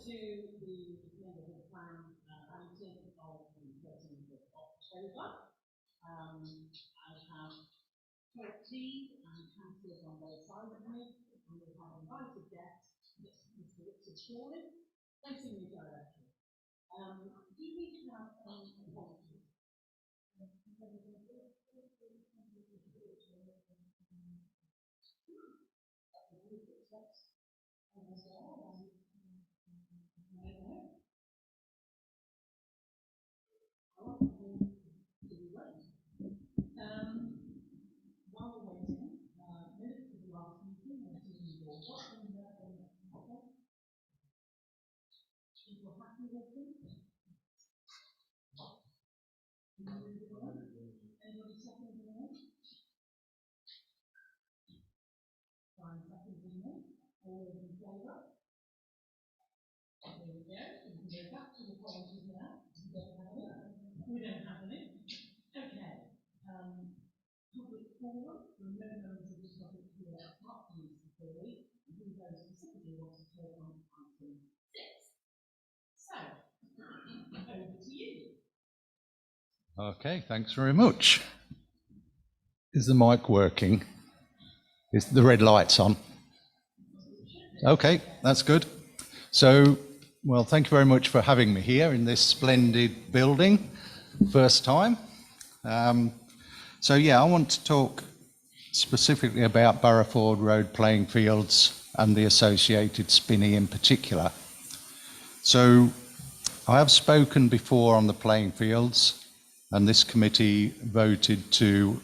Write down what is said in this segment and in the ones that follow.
to the Neighbourhood Plan meeting of the 13th of October. I have trustees and councillors on both sides of me, and we have invited guests, Mr. Richard Shawley, facing me directly. Do we have apologies? While we're waiting, minutes of the last meeting, people happy with them? Anybody second the name? Fine, second the name. All in favour? There we go. We can go back to the policies now. We don't have any. Okay. Public forum. There are no members of this public here apart from Mr. Foley, who very specifically wants to talk on item 6. So, over to you. Okay, thanks very much. Is the mic working? Is the red lights on? Okay, that's good. So, well, thank you very much for having me here in this splendid building. First time. So yeah, I want to talk specifically about Burrowford Road playing fields and the associated spinney in particular. So I have spoken before on the playing fields, and this committee voted to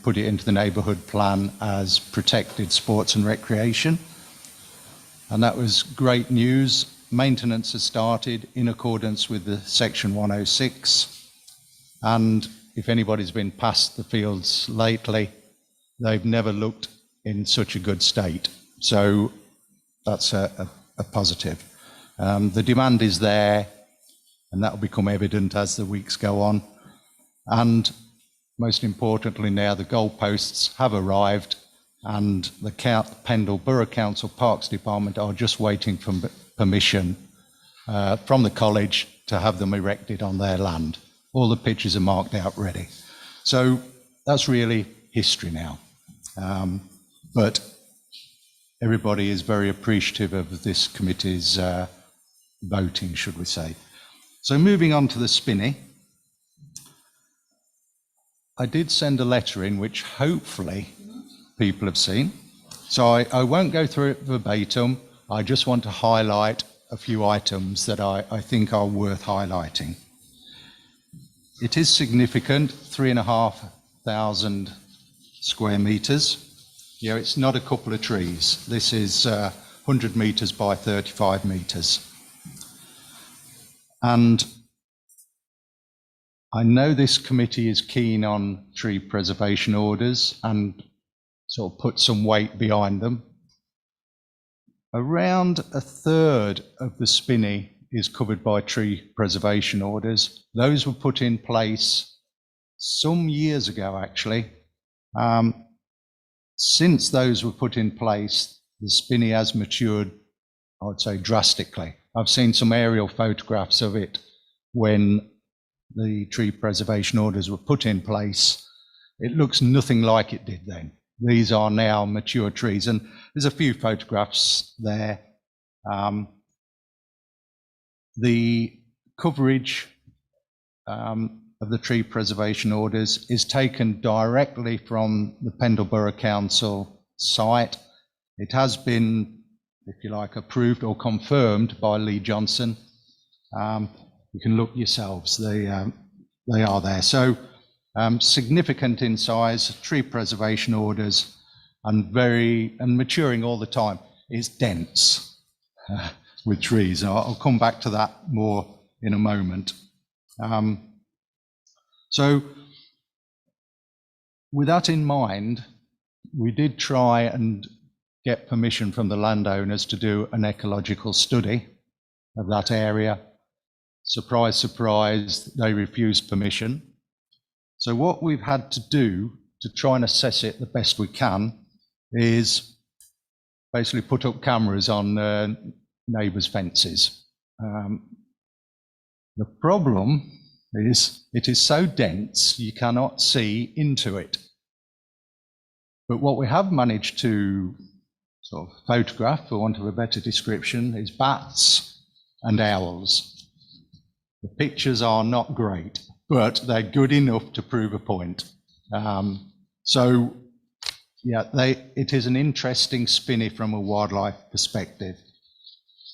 put it into the neighbourhood plan as protected sports and recreation. And that was great news. Maintenance has started in accordance with the section 106. And if anybody's been past the fields lately, they've never looked in such a good state. So that's a positive. The demand is there, and that will become evident as the weeks go on. And most importantly now, the goalposts have arrived, and the Pendle Borough Council Parks Department are just waiting for permission from the college to have them erected on their land. All the pitches are marked out ready. So that's really history now. But everybody is very appreciative of this committee's voting, should we say. So moving on to the spinney. I did send a letter in which hopefully people have seen. So I won't go through it verbatim. I just want to highlight a few items that I think are worth highlighting. It is significant, 3,500 square metres. Yeah, it's not a couple of trees. This is 100 metres by 35 metres. And I know this committee is keen on tree preservation orders and sort of put some weight behind them. Around a third of the spinney is covered by tree preservation orders. Those were put in place some years ago, actually. Since those were put in place, the spinney has matured, I would say, drastically. I've seen some aerial photographs of it when the tree preservation orders were put in place. It looks nothing like it did then. These are now mature trees, and there's a few photographs there. The coverage of the tree preservation orders is taken directly from the Pendle Borough Council site. It has been, if you like, approved or confirmed by Lee Johnson. You can look yourselves, they are there. So significant in size, tree preservation orders, and maturing all the time. It's dense with trees. I'll come back to that more in a moment. So with that in mind, we did try and get permission from the landowners to do an ecological study of that area. Surprise, surprise, they refused permission. So what we've had to do to try and assess it the best we can is basically put up cameras on neighbours' fences. The problem is it is so dense you cannot see into it. But what we have managed to sort of photograph, for want of a better description, is bats and owls. The pictures are not great, but they're good enough to prove a point. So, yeah, it is an interesting spinney from a wildlife perspective.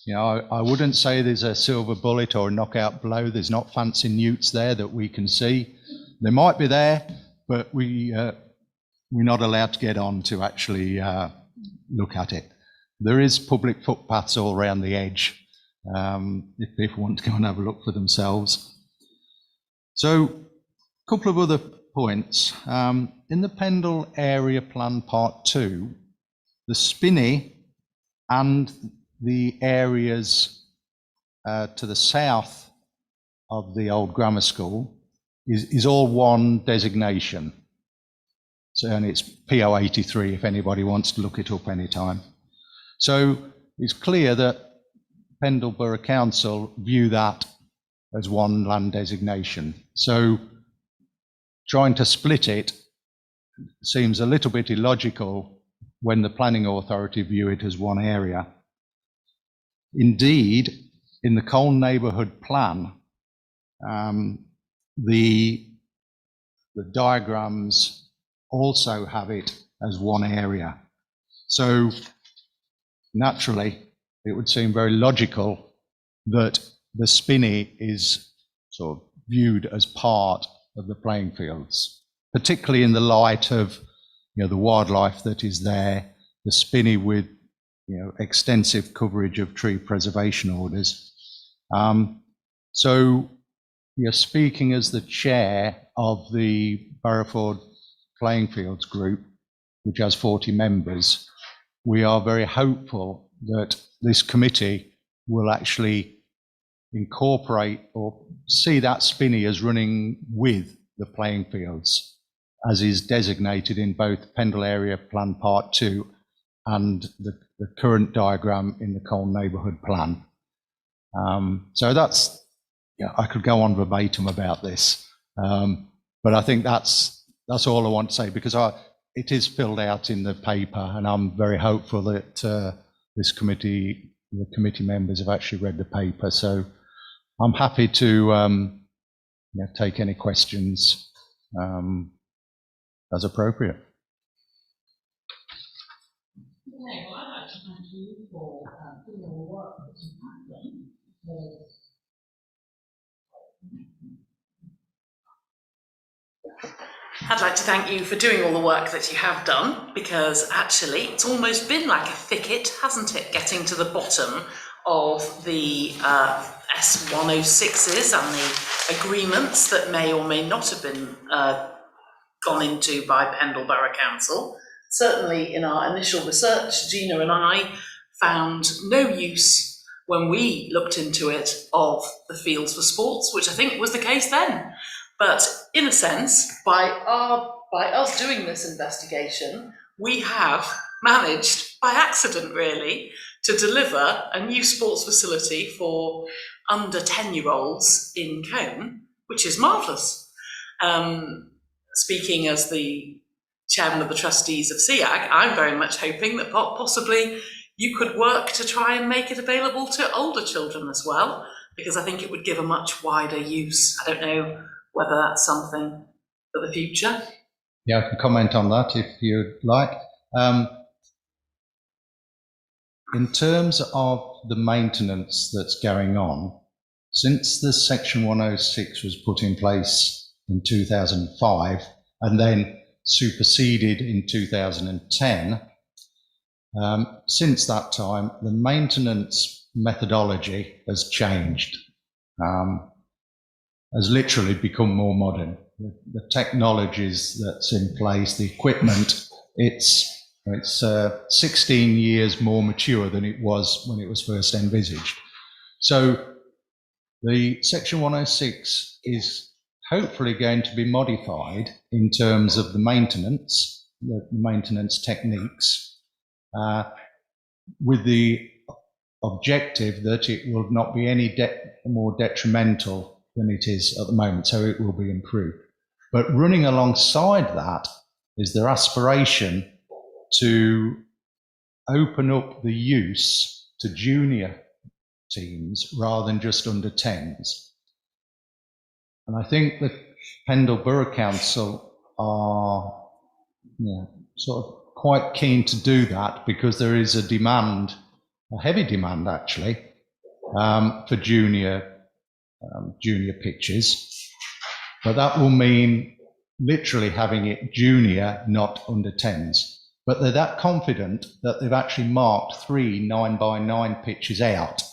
You know, I wouldn't say there's a silver bullet or a knockout blow. There's not fancy newts there that we can see. They might be there, but we're not allowed to get on to actually look at it. There is public footpaths all around the edge if people want to go and have a look for themselves. So, a couple of other points. In the Pendle Area Plan Part 2, the spinney and the areas to the south of the old grammar school is all one designation. So, and it's PO83 if anybody wants to look it up anytime. So it's clear that Pendle Borough Council view that as one land designation. So trying to split it seems a little bit illogical when the planning authority view it as one area. Indeed, in the Colne Neighbourhood Plan, the diagrams also have it as one area. So naturally, it would seem very logical that the spinney is sort of viewed as part of the playing fields, particularly in the light of, you know, the wildlife that is there, the spinney with, you know, extensive coverage of tree preservation orders. So you're speaking as the chair of the Barrowford Playing Fields Group, which has 40 members. We are very hopeful that this committee will actually incorporate or see that spinney as running with the playing fields, as is designated in both Pendle Area Plan Part 2 and the current diagram in the Colne Neighbourhood Plan. So that's, yeah, I could go on verbatim about this, but I think that's all I want to say, because it is filled out in the paper, and I'm very hopeful that this committee, the committee members, have actually read the paper. So I'm happy to take any questions as appropriate. Okay, well, I'd like to thank you for doing all the work that you have done. I'd like to thank you for doing all the work that you have done, because actually it's almost been like a thicket, hasn't it, getting to the bottom of the S106s and the agreements that may or may not have been gone into by Pendle Borough Council. Certainly in our initial research, Gina and I found no use when we looked into it of the fields for sports, which I think was the case then. But in a sense, by us doing this investigation, we have managed, by accident really, to deliver a new sports facility for under 10-year-olds in Colne, which is marvellous. Speaking as the chairman of the trustees of SEAG, I'm very much hoping that possibly you could work to try and make it available to older children as well, because I think it would give a much wider use. I don't know whether that's something for the future. Yeah, I can comment on that if you'd like. In terms of the maintenance that's going on, since the Section 106 was put in place in 2005 and then superseded in 2010, since that time, the maintenance methodology has changed, has literally become more modern. The technologies that's in place, the equipment, it's 16 years more mature than it was when it was first envisaged. So the Section 106 is hopefully going to be modified in terms of the maintenance techniques, with the objective that it will not be any more detrimental than it is at the moment, so it will be improved. But running alongside that is their aspiration to open up the use to junior teams rather than just under 10s. And I think the Pendle Borough Council are sort of quite keen to do that, because there is a demand, a heavy demand actually, for junior pitches. But that will mean literally having it junior, not under 10s. But they're that confident that they've actually marked 3 9x9 pitches out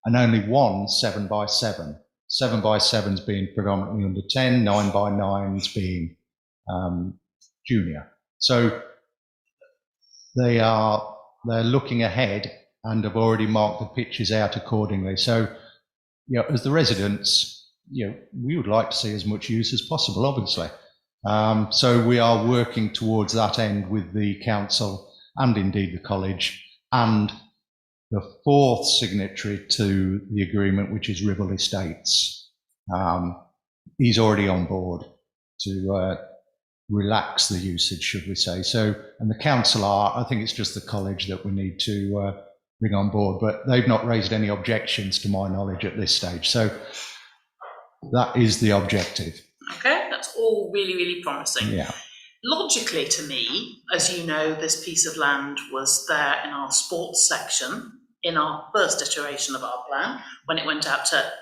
and only 1 7x7. 7x7s being predominantly under 10, 9x9s being junior. So they're looking ahead and have already marked the pitches out accordingly. So, as the residents, we would like to see as much use as possible, obviously. So we are working towards that end with the council and indeed the college, and the 4th signatory to the agreement, which is Ribble Estates. He's already on board to relax the usage, should we say. So, and the council I think it's just the college that we need to bring on board, but they've not raised any objections to my knowledge at this stage. So that is the objective. Okay, that's all really, really promising. Yeah. Logically to me, as you know, this piece of land was there in our sports section in our first iteration of our plan when it went out to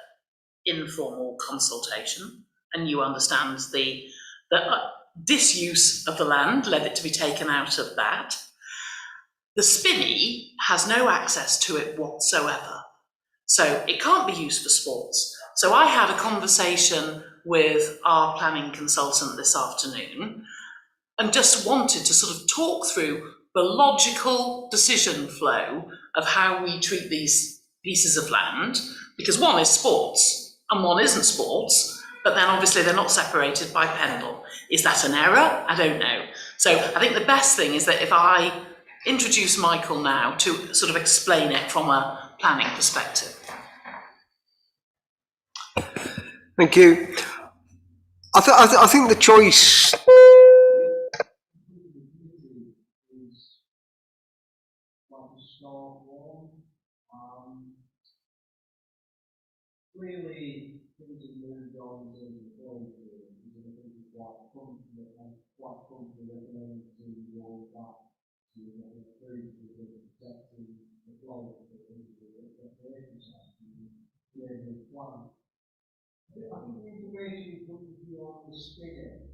informal consultation, and you understand the disuse of the land led it to be taken out of that. The Spinney has no access to it whatsoever, so it can't be used for sports. So I had a conversation with our planning consultant this afternoon and just wanted to sort of talk through the logical decision flow of how we treat these pieces of land, because one is sports and one isn't sports, but then obviously they're not separated by Pendle. Is that an error? I don't know. So I think the best thing is that if I introduce Michael now to sort of explain it from a planning perspective. Thank you. I think the choice. Clearly, things have moved on in the flow here, because I think it's quite comfortable recommending to roll back to improve the protecting the flow of the exercise and the plan. I think the information coming through on the spinning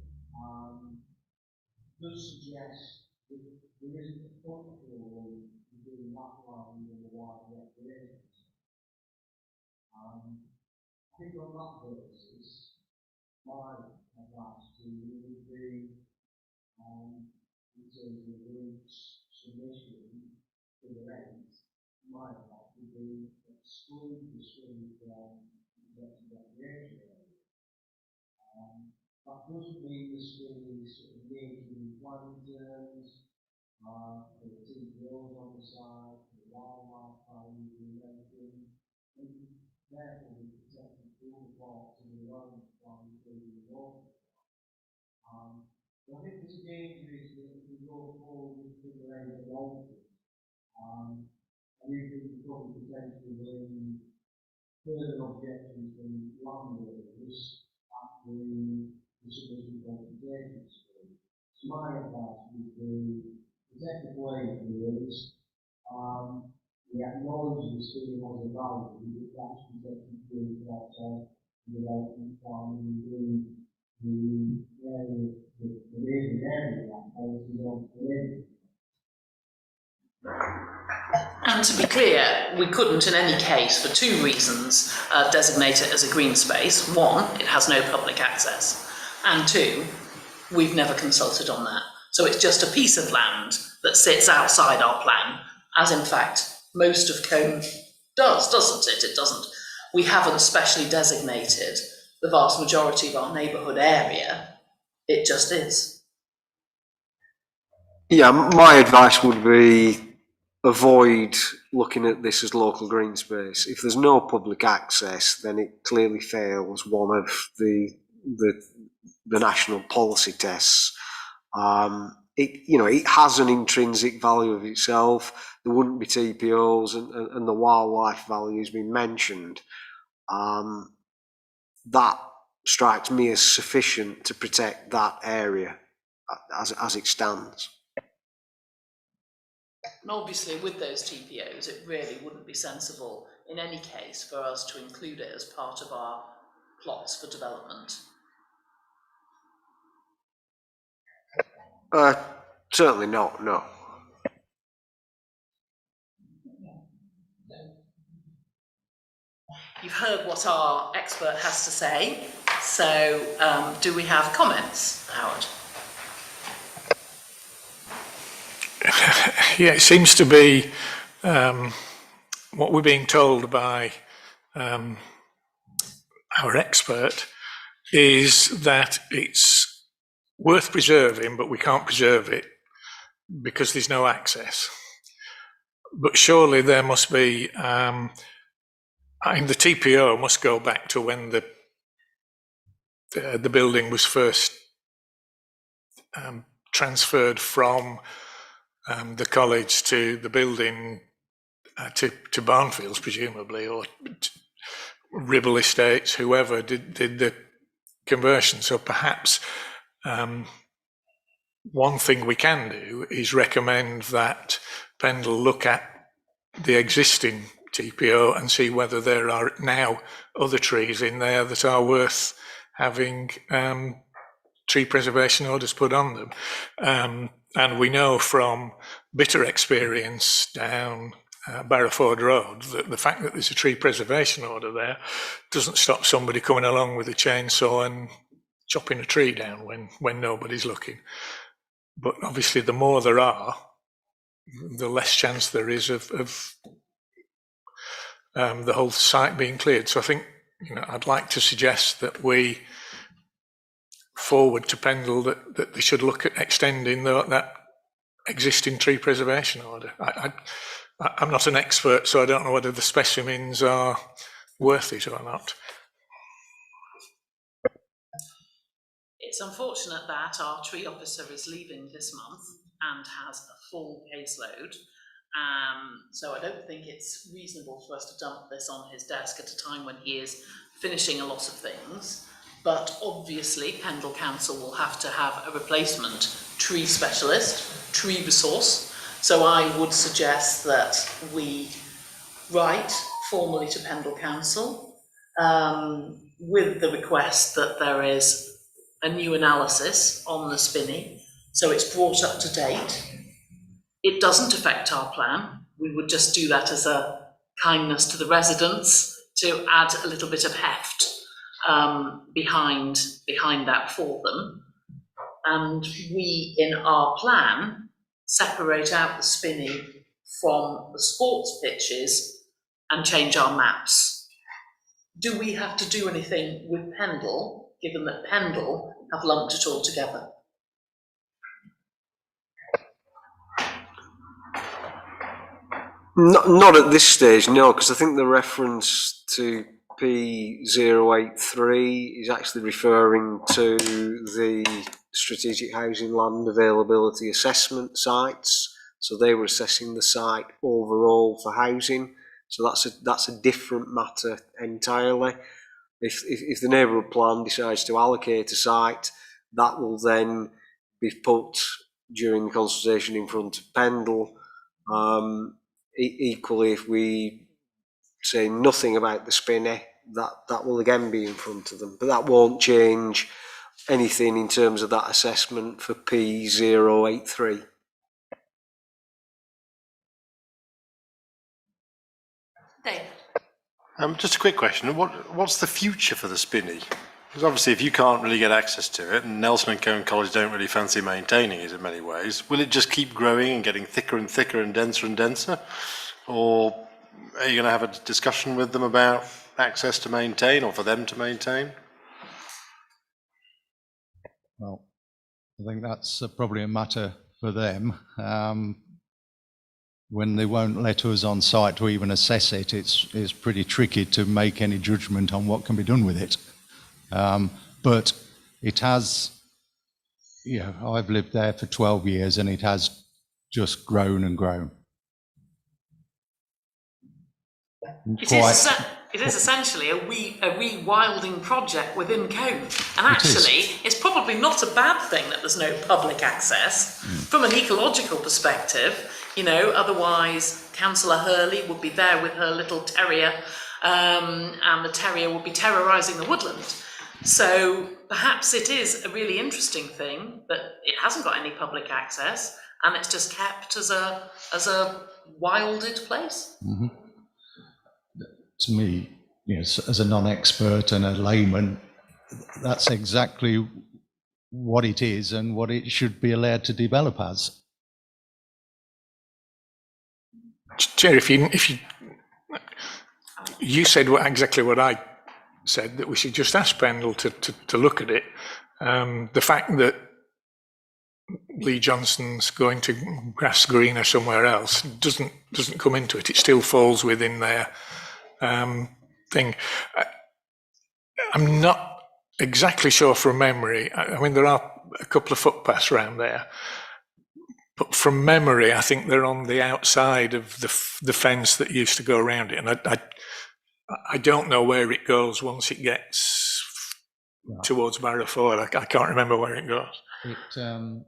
does suggest that there isn't a point for doing that line in the wide recreation. I think on that basis, my advice to you would be, in terms of routes, submission to the end, my advice would be exclude the swing from the recreation area. That doesn't mean the swing is sort of making planning terms, the TPOs on the side, the wildlife planning, and everything. Therefore, we protect the full part to the land while including the water. I think there's a danger is that if we go forward with figure 8 and altered, I do think we probably potentially bring further objections from landowners at the submission consultation stage. So my advice would be protect the playing fields. We acknowledge the scheme as a value, but that's protected through outside the development plan and the area, the neighbouring area that policy on the. And to be clear, we couldn't in any case, for 2 reasons, designate it as a green space. 1, it has no public access, and 2, we've never consulted on that. So it's just a piece of land that sits outside our plan, as in fact most of Combe does, doesn't it? It doesn't. We haven't specially designated the vast majority of our neighbourhood area. It just is. Yeah, my advice would be avoid looking at this as local green space. If there's no public access, then it clearly fails one of the national policy tests. It has an intrinsic value of itself. There wouldn't be TPOs and the wildlife value has been mentioned. That strikes me as sufficient to protect that area as it stands. And obviously with those TPOs, it really wouldn't be sensible in any case for us to include it as part of our plots for development. Certainly not, no. You've heard what our expert has to say, so do we have comments, Howard? Yeah, it seems to be what we're being told by our expert is that it's worth preserving, but we can't preserve it because there's no access. But surely there must be, the TPO must go back to when the building was first transferred from the college to the building to Barnfields, presumably, or Ribble Estates, whoever did the conversion. So perhaps one thing we can do is recommend that Pendle look at the existing TPO and see whether there are now other trees in there that are worth having tree preservation orders put on them. And we know from bitter experience down Barrowford Road that the fact that there's a tree preservation order there doesn't stop somebody coming along with a chainsaw and chopping a tree down when nobody's looking. But obviously the more there are, the less chance there is of the whole site being cleared. So I think, I'd like to suggest that we forward to Pendle that they should look at extending that existing tree preservation order. I'm not an expert, so I don't know whether the specimens are worth it or not. It's unfortunate that our tree officer is leaving this month and has a full caseload. So I don't think it's reasonable for us to dump this on his desk at a time when he is finishing a lot of things. But obviously Pendle Council will have to have a replacement tree specialist, tree resource. So I would suggest that we write formally to Pendle Council with the request that there is a new analysis on the spinney, so it's brought up to date. It doesn't affect our plan. We would just do that as a kindness to the residents to add a little bit of heft behind that for them. And we, in our plan, separate out the spinney from the sports pitches and change our maps. Do we have to do anything with Pendle, given that Pendle have lumped it all together? Not at this stage, no, because I think the reference to P083 is actually referring to the strategic housing land availability assessment sites. So they were assessing the site overall for housing. So that's a different matter entirely. If the neighbourhood plan decides to allocate a site, that will then be put during the consultation in front of Pendle. Equally, if we say nothing about the spinney, that will again be in front of them. But that won't change anything in terms of that assessment for P083. Dave? Just a quick question. What's the future for the spinney? Because obviously if you can't really get access to it, and Nelson and Cone College don't really fancy maintaining it in many ways, will it just keep growing and getting thicker and thicker and denser? Or are you going to have a discussion with them about access to maintain, or for them to maintain? Well, I think that's probably a matter for them. when they won't let us on site to even assess it, it's pretty tricky to make any judgment on what can be done with it. But it has, I've lived there for 12 years and it has just grown and grown. It is essentially a rewilding project within Cove. And actually, it's probably not a bad thing that there's no public access. From an ecological perspective, otherwise Councillor Hurley would be there with her little terrier, and the terrier would be terrorising the woodland. So perhaps it is a really interesting thing that it hasn't got any public access and it's just kept as a wilded place. Mm-hmm. To me, as a non-expert and a layman, that's exactly what it is and what it should be allowed to develop as. Chair, if you said exactly what I said, that we should just ask Pendle to look at it. The fact that Lee Johnson's going to Grass Green or somewhere else doesn't come into it. It still falls within their thing. I'm not exactly sure from memory. I mean, there are a couple of footpaths around there, but from memory, I think they're on the outside of the fence that used to go around it, and I don't know where it goes once it gets towards Barrowford. I can't remember where it goes. I'm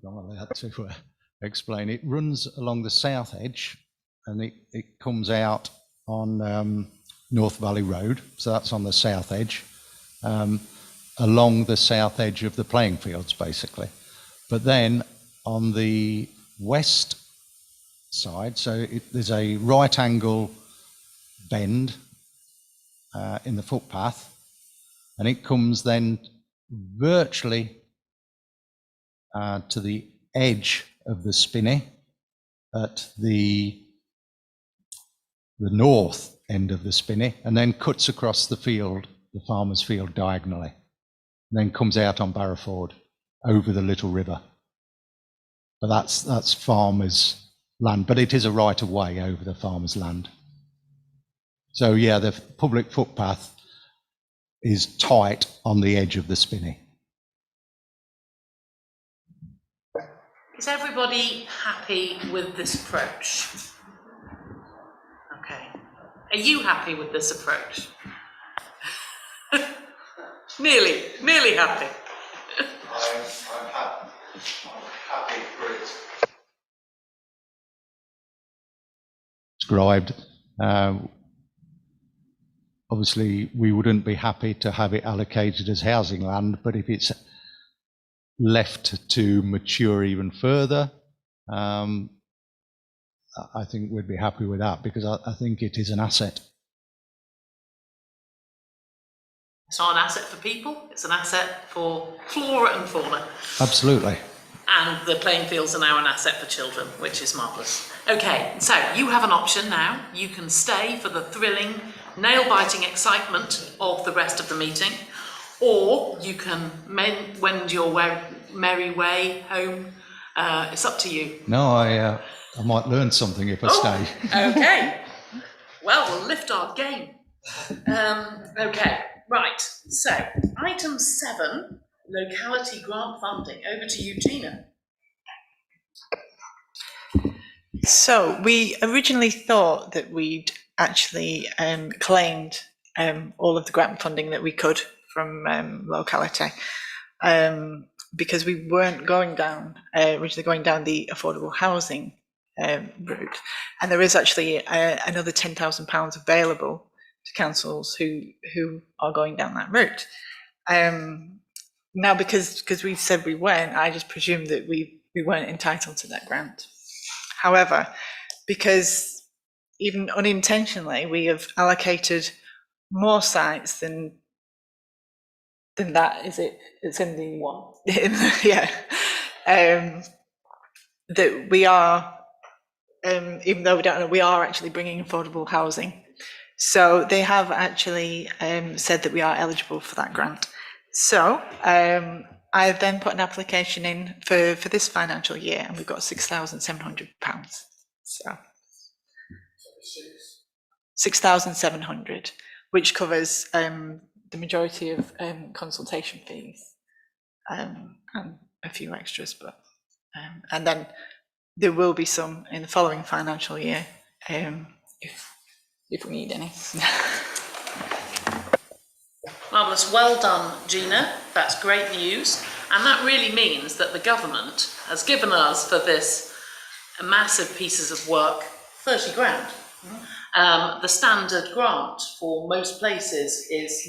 allowed to explain. It runs along the south edge, and it comes out on North Valley Road, so that's on the south edge, along the south edge of the playing fields, basically. But then on the west side, so there's a right angle bend in the footpath, and it comes then virtually to the edge of the spinney at the north end of the spinney, and then cuts across the field, the farmer's field, diagonally, and then comes out on Barrowford over the Little River. But that's farmer's land, but it is a right of way over the farmer's land. So yeah, the public footpath is tight on the edge of the spinney. Is everybody happy with this approach? Okay. Are you happy with this approach? Nearly happy. I'm happy. I'm happy for it. Described. Obviously, we wouldn't be happy to have it allocated as housing land, but if it's left to mature even further, I think we'd be happy with that, because I think it is an asset. It's not an asset for people, it's an asset for flora and fauna. Absolutely. And the playing fields are now an asset for children, which is marvellous. Okay, so you have an option now. You can stay for the thrilling, nail-biting excitement of the rest of the meeting, or you can wend your merry way home. It's up to you. No, I might learn something if I stay. Okay. Well, we'll lift our game. Okay, right. So, item 7, locality grant funding. Over to you, Gina. So, we originally thought that we'd actually claimed all of the grant funding that we could from locality, because we weren't originally going down the affordable housing route, and there is actually another £10,000 available to councils who are going down that route. Now, because we said we weren't, I just presumed that we weren't entitled to that grant. However, because even unintentionally we have allocated more sites than that, is it? It's in the one. Yeah. That we are, even though we don't know, we are actually bringing affordable housing. So they have actually said that we are eligible for that grant. So I then put an application in for this financial year, and we've got £6,700. So 6,700, which covers the majority of consultation fees and a few extras, but and then there will be some in the following financial year if we need any. Marvellous, well done, Gina. That's great news. And that really means that the government has given us for this massive pieces of work 30 grand. The standard grant for most places is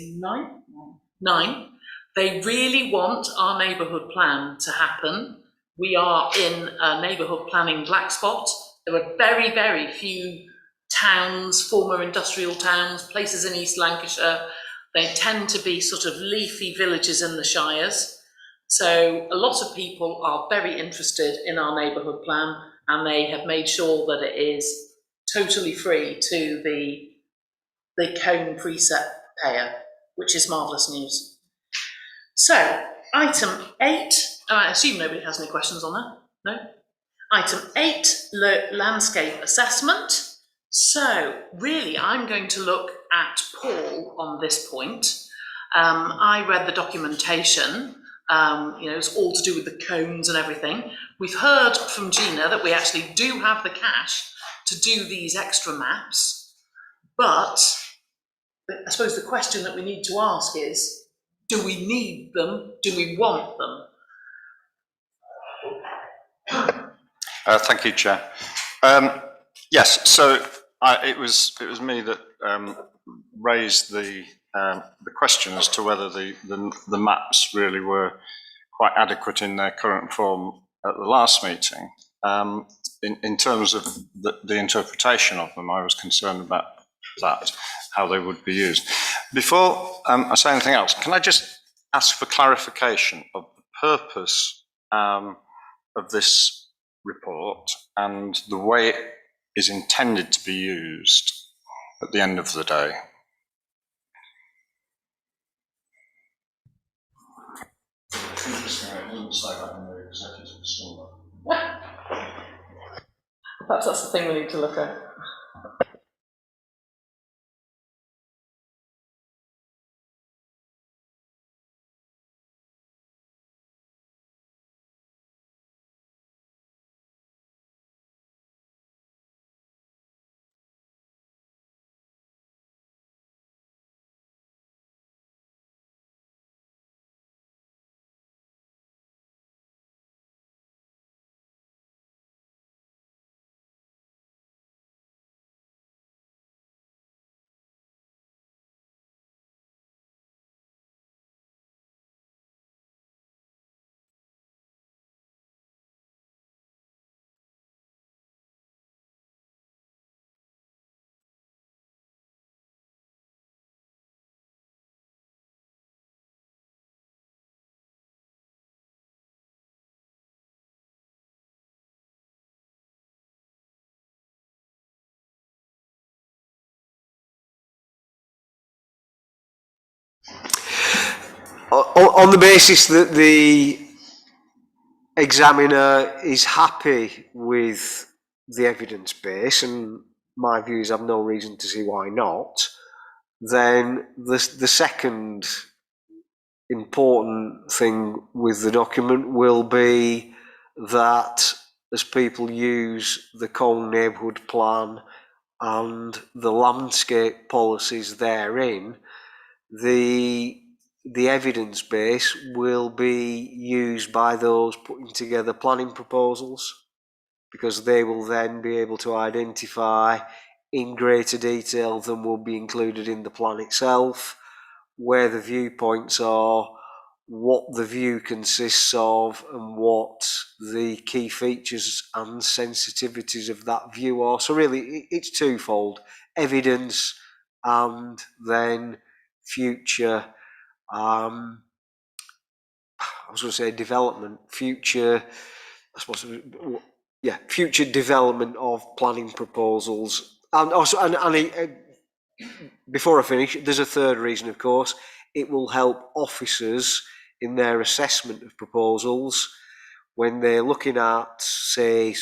9. They really want our neighbourhood plan to happen. We are in a neighbourhood planning black spot. There are very, very few towns, former industrial towns, places in East Lancashire. They tend to be sort of leafy villages in the shires. So a lot of people are very interested in our neighbourhood plan, and they have made sure that it is totally free to the Cone precept payer, which is marvellous news. So, item 8, I assume nobody has any questions on that, no? Item 8, landscape assessment. So, really, I'm going to look at Paul on this point. I read the documentation, it's all to do with the cones and everything. We've heard from Gina that we actually do have the cash to do these extra maps, but I suppose the question that we need to ask is, do we need them? Do we want them? Thank you, Chair. Yes, so it was me that raised the question as to whether the maps really were quite adequate in their current form at the last meeting. In terms of the interpretation of them, I was concerned about that, how they would be used. Before I say anything else, can I just ask for clarification of the purpose of this report and the way it is intended to be used at the end of the day? Interesting, it doesn't say that in the executive summary. Perhaps that's the thing we need to look at. On the basis that the examiner is happy with the evidence base, and my views have no reason to see why not, then the second important thing with the document will be that as people use the Colne Neighbourhood Plan and the landscape policies therein, the evidence base will be used by those putting together planning proposals, because they will then be able to identify in greater detail than will be included in the plan itself where the viewpoints are, what the view consists of, and what the key features and sensitivities of that view are. So really it's twofold: evidence and then future future development of planning proposals. And also, before I finish, there's a third reason, of course. It will help officers in their assessment of proposals, when they're looking at, say,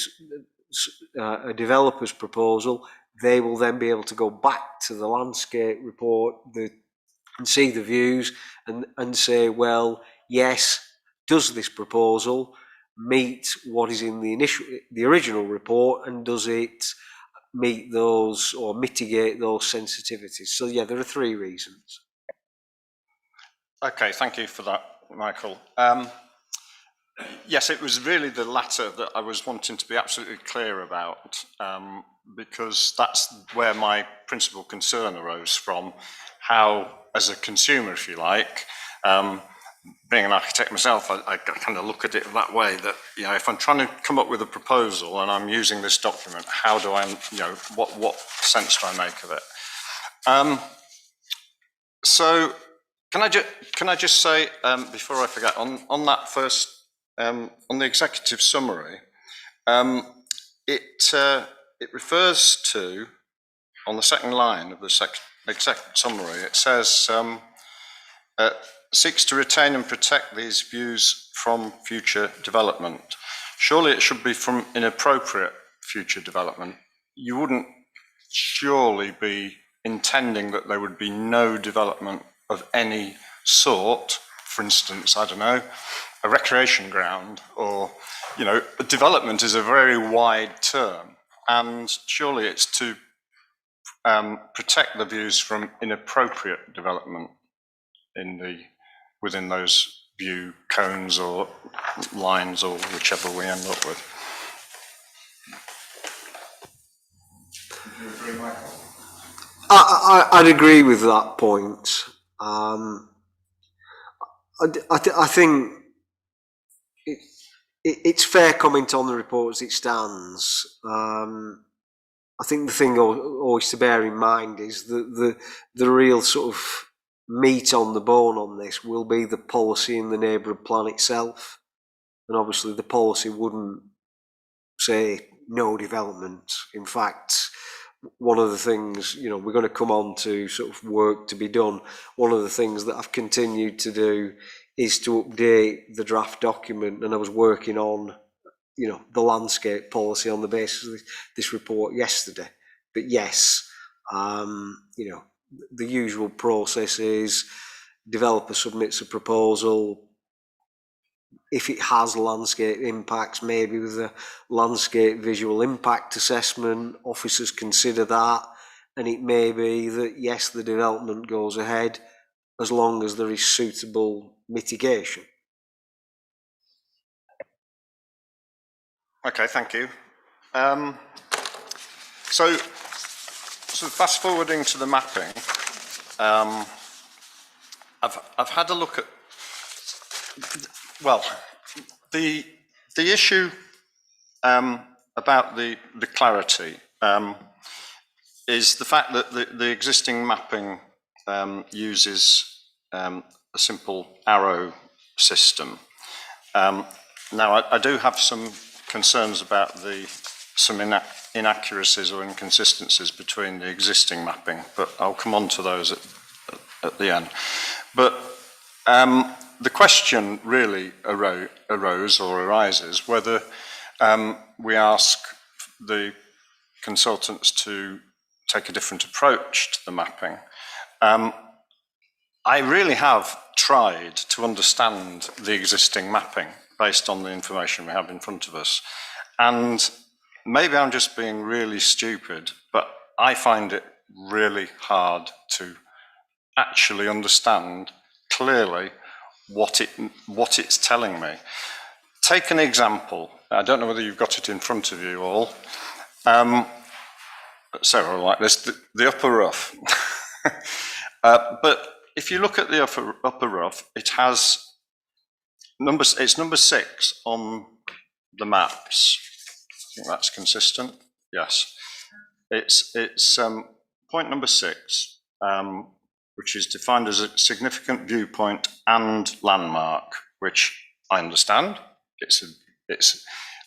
a developer's proposal, they will then be able to go back to the landscape report and see the views and say, well, yes, does this proposal meet what is in the original report, and does it meet those or mitigate those sensitivities? So yeah, there are 3 reasons. Okay, thank you for that, Michael. Yes, it was really the latter that I was wanting to be absolutely clear about, because that's where my principal concern arose from. How, as a consumer, if you like, being an architect myself, I kind of look at it that way, that, you know, if I'm trying to come up with a proposal and I'm using this document, how do I, you know, what sense do I make of it? So can I just say, before I forget, on that first, on the executive summary, it refers to, on the second line of the executive summary, it says, seeks to retain and protect these views from future development. Surely it should be from inappropriate future development. You wouldn't surely be intending that there would be no development of any sort. For instance, I don't know, a recreation ground, or, you know, development is a very wide term, and surely it's to protect the views from inappropriate development within those view cones or lines, or whichever we end up with. Do you agree, Michael? I'd agree with that point. I think it's fair comment on the report as it stands. I think the thing always to bear in mind is that the real sort of meat on the bone on this will be the policy in the neighbourhood plan itself. And obviously the policy wouldn't say no development. In fact, one of the things, you know, we're going to come on to sort of work to be done. One of the things that I've continued to do is to update the draft document, and I was working on, you know, the landscape policy on the basis of this report yesterday. But yes, you know, the usual process is developer submits a proposal. If it has landscape impacts, maybe with a landscape visual impact assessment, officers consider that, and it may be that yes, the development goes ahead as long as there is suitable mitigation. Okay, thank you. So fast forwarding to the mapping, I've had a look at, well, the issue about the clarity is the fact that the existing mapping uses a simple arrow system. Now, I do have some concerns about some inaccuracies or inconsistencies between the existing mapping, but I'll come on to those at the end. But the question really arose or arises whether we ask the consultants to take a different approach to the mapping. I really have tried to understand the existing mapping based on the information we have in front of us. And maybe I'm just being really stupid, but I find it really hard to actually understand clearly what it's telling me. Take an example. I don't know whether you've got it in front of you all. Several like this, the upper rough. But if you look at the upper rough, it has it's number 6 on the maps. I think that's consistent. Yes, it's point number 6, which is defined as a significant viewpoint and landmark, which I understand. It's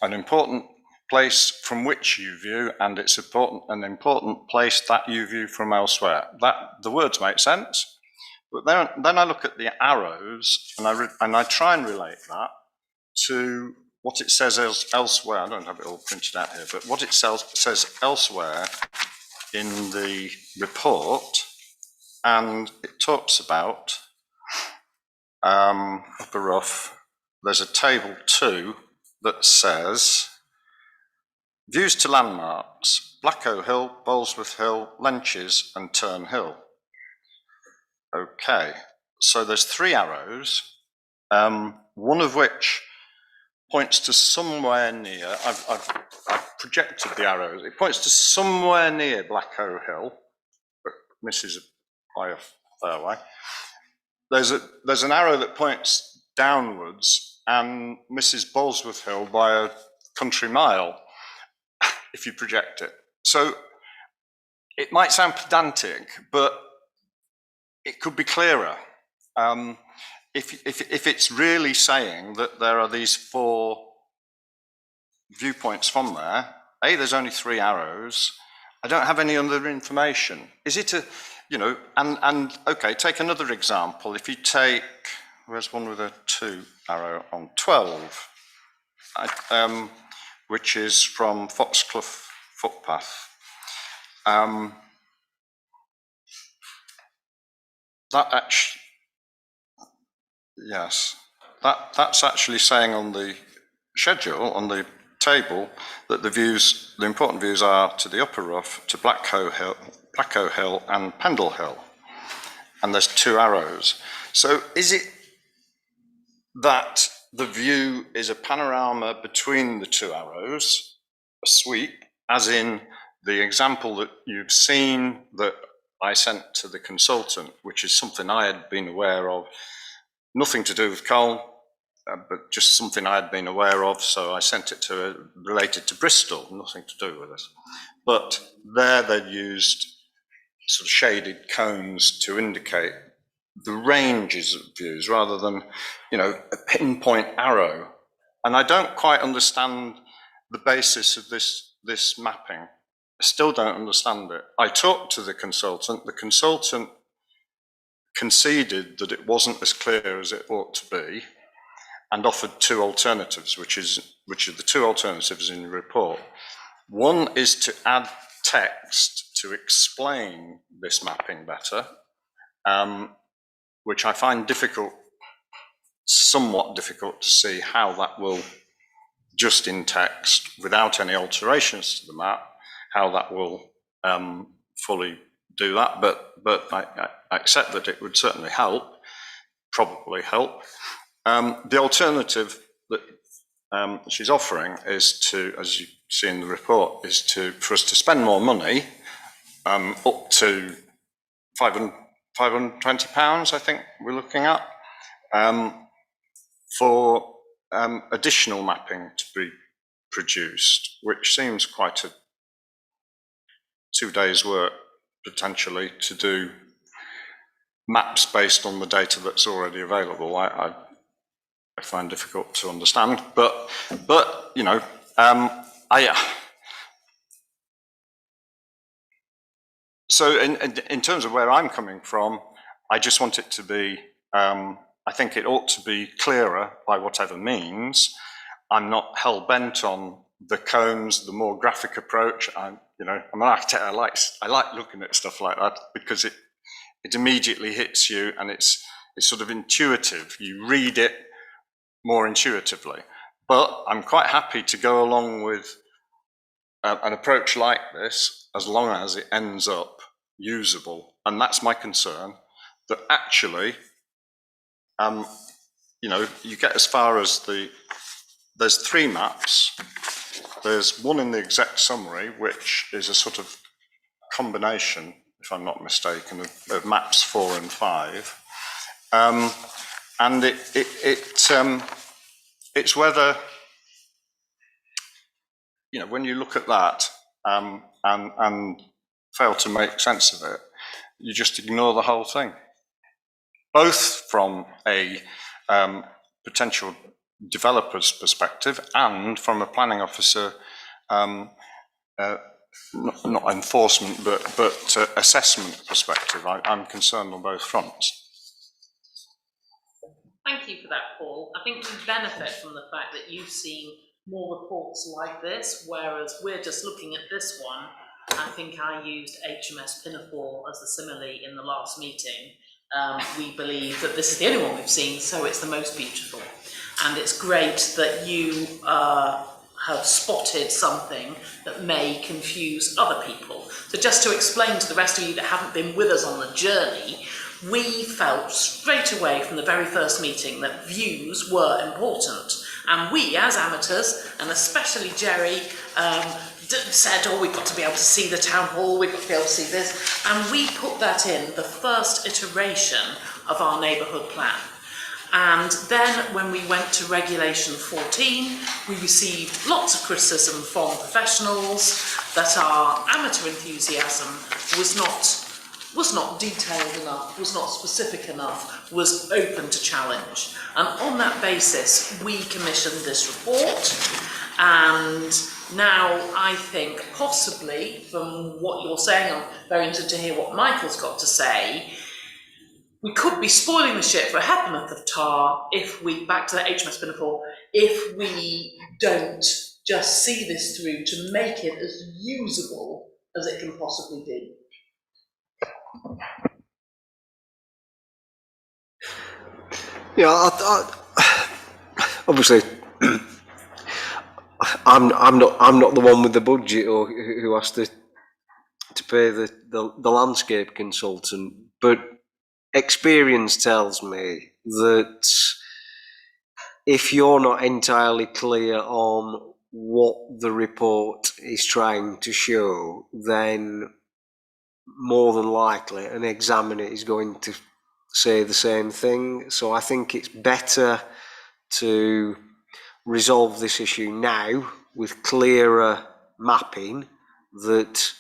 an important place from which you view, and it's an important place that you view from elsewhere. The words make sense, But then I look at the arrows and I try and relate that to what it says elsewhere. I don't have it all printed out here, but what it says elsewhere in the report, and it talks about upper rough. There's a table 2 that says views to landmarks: Blacko Hill, Bolesworth Hill, Lenches, and Turn Hill. Okay, so there's 3 arrows, one of which points to somewhere near. I've projected the arrows. It points to somewhere near Blacko Hill, but misses by a fair way. There's an arrow that points downwards and misses Bolesworth Hill by a country mile, if you project it. So it might sound pedantic, but it could be clearer. If it's really saying that there are these 4 viewpoints from there, there's only 3 arrows. I don't have any other information. Is it a, and okay, take another example. If you take, where's one with a 2 arrow on 12, which is from Foxclough Footpath. That actually, yes, that's actually saying on the schedule, on the table, that the important views are to the Upper Rough, to Blacko Hill and Pendle Hill. And there's 2 arrows. So is it that the view is a panorama between the 2 arrows, a sweep, as in the example that you've seen that I sent to the consultant, which is something I had been aware of, nothing to do with coal, but just something I had been aware of, so I sent it to her, related to Bristol, nothing to do with us. But there they'd used sort of shaded cones to indicate the ranges of views rather than, a pinpoint arrow. And I don't quite understand the basis of this mapping. I still don't understand it. I talked to the consultant conceded that it wasn't as clear as it ought to be, and offered 2 alternatives, which are the 2 alternatives in the report. One is to add text to explain this mapping better, which I find somewhat difficult to see how that will, just in text, without any alterations to the map, how that will fully do that, but I accept that it would certainly help, probably help. The alternative that she's offering is to, as you see in the report, for us to spend more money, up to £520, I think we're looking at, for additional mapping to be produced, which seems quite a 2 days' work potentially to do maps based on the data that's already available. I find difficult to understand, but so in terms of where I'm coming from, I just want it to be, I think it ought to be clearer by whatever means. I'm not hell-bent on the cones, the more graphic approach. I'm an architect, I like looking at stuff like that because it immediately hits you and it's sort of intuitive. You read it more intuitively. But I'm quite happy to go along with an approach like this as long as it ends up usable. And that's my concern, that actually, you get as far as there's 3 maps. There's one in the exec summary, which is a sort of combination, if I'm not mistaken, of maps 4 and 5. And it's whether, when you look at that and fail to make sense of it, you just ignore the whole thing. Both from a potential developer's perspective and from a planning officer, not enforcement, but assessment perspective. I'm concerned on both fronts. Thank you for that, Paul. I think we benefit from the fact that you've seen more reports like this, whereas we're just looking at this one. I think I used HMS Pinafore as the simile in the last meeting. We believe that this is the only one we've seen, so it's the most beautiful. And it's great that you have spotted something that may confuse other people. So just to explain to the rest of you that haven't been with us on the journey, we felt straight away from the very first meeting that views were important. And we, as amateurs, and especially Jerry, said, oh, we've got to be able to see the town hall, we've got to be able to see this. And we put that in the first iteration of our neighbourhood plan. And then when we went to Regulation 14, we received lots of criticism from professionals that our amateur enthusiasm was not detailed enough, was not specific enough, was open to challenge. And on that basis, we commissioned this report. And now I think possibly from what you're saying, I'm very interested to hear what Michael's got to say, we could be spoiling the ship for a ha'porth of tar if we, back to the HMS Pinafore, if we don't just see this through to make it as usable as it can possibly be. Yeah, obviously, I'm not the one with the budget or who has to pay the landscape consultant, but experience tells me that if you're not entirely clear on what the report is trying to show, then more than likely an examiner is going to say the same thing. So I think it's better to resolve this issue now with clearer mapping that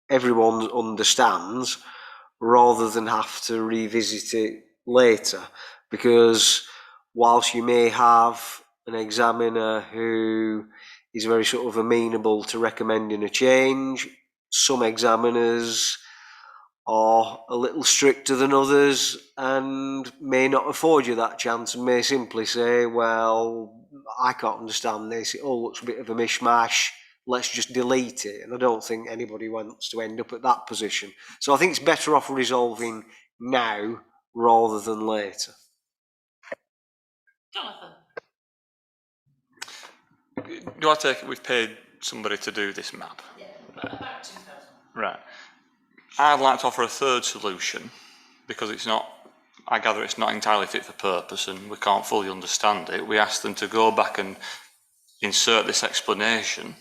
everyone understands, rather than have to revisit it later. Because whilst you may have an examiner who is very sort of amenable to recommending a change, some examiners are a little stricter than others and may not afford you that chance and may simply say, well, I can't understand this, it all looks a bit of a mishmash, let's just delete it. And I don't think anybody wants to end up at that position. So I think it's better off resolving now rather than later. Jonathan. Do I take it we've paid somebody to do this map? Yeah, about 2,000. Right. I'd like to offer a third solution, because it's not, I gather it's not entirely fit for purpose and we can't fully understand it. We asked them to go back and insert this explanation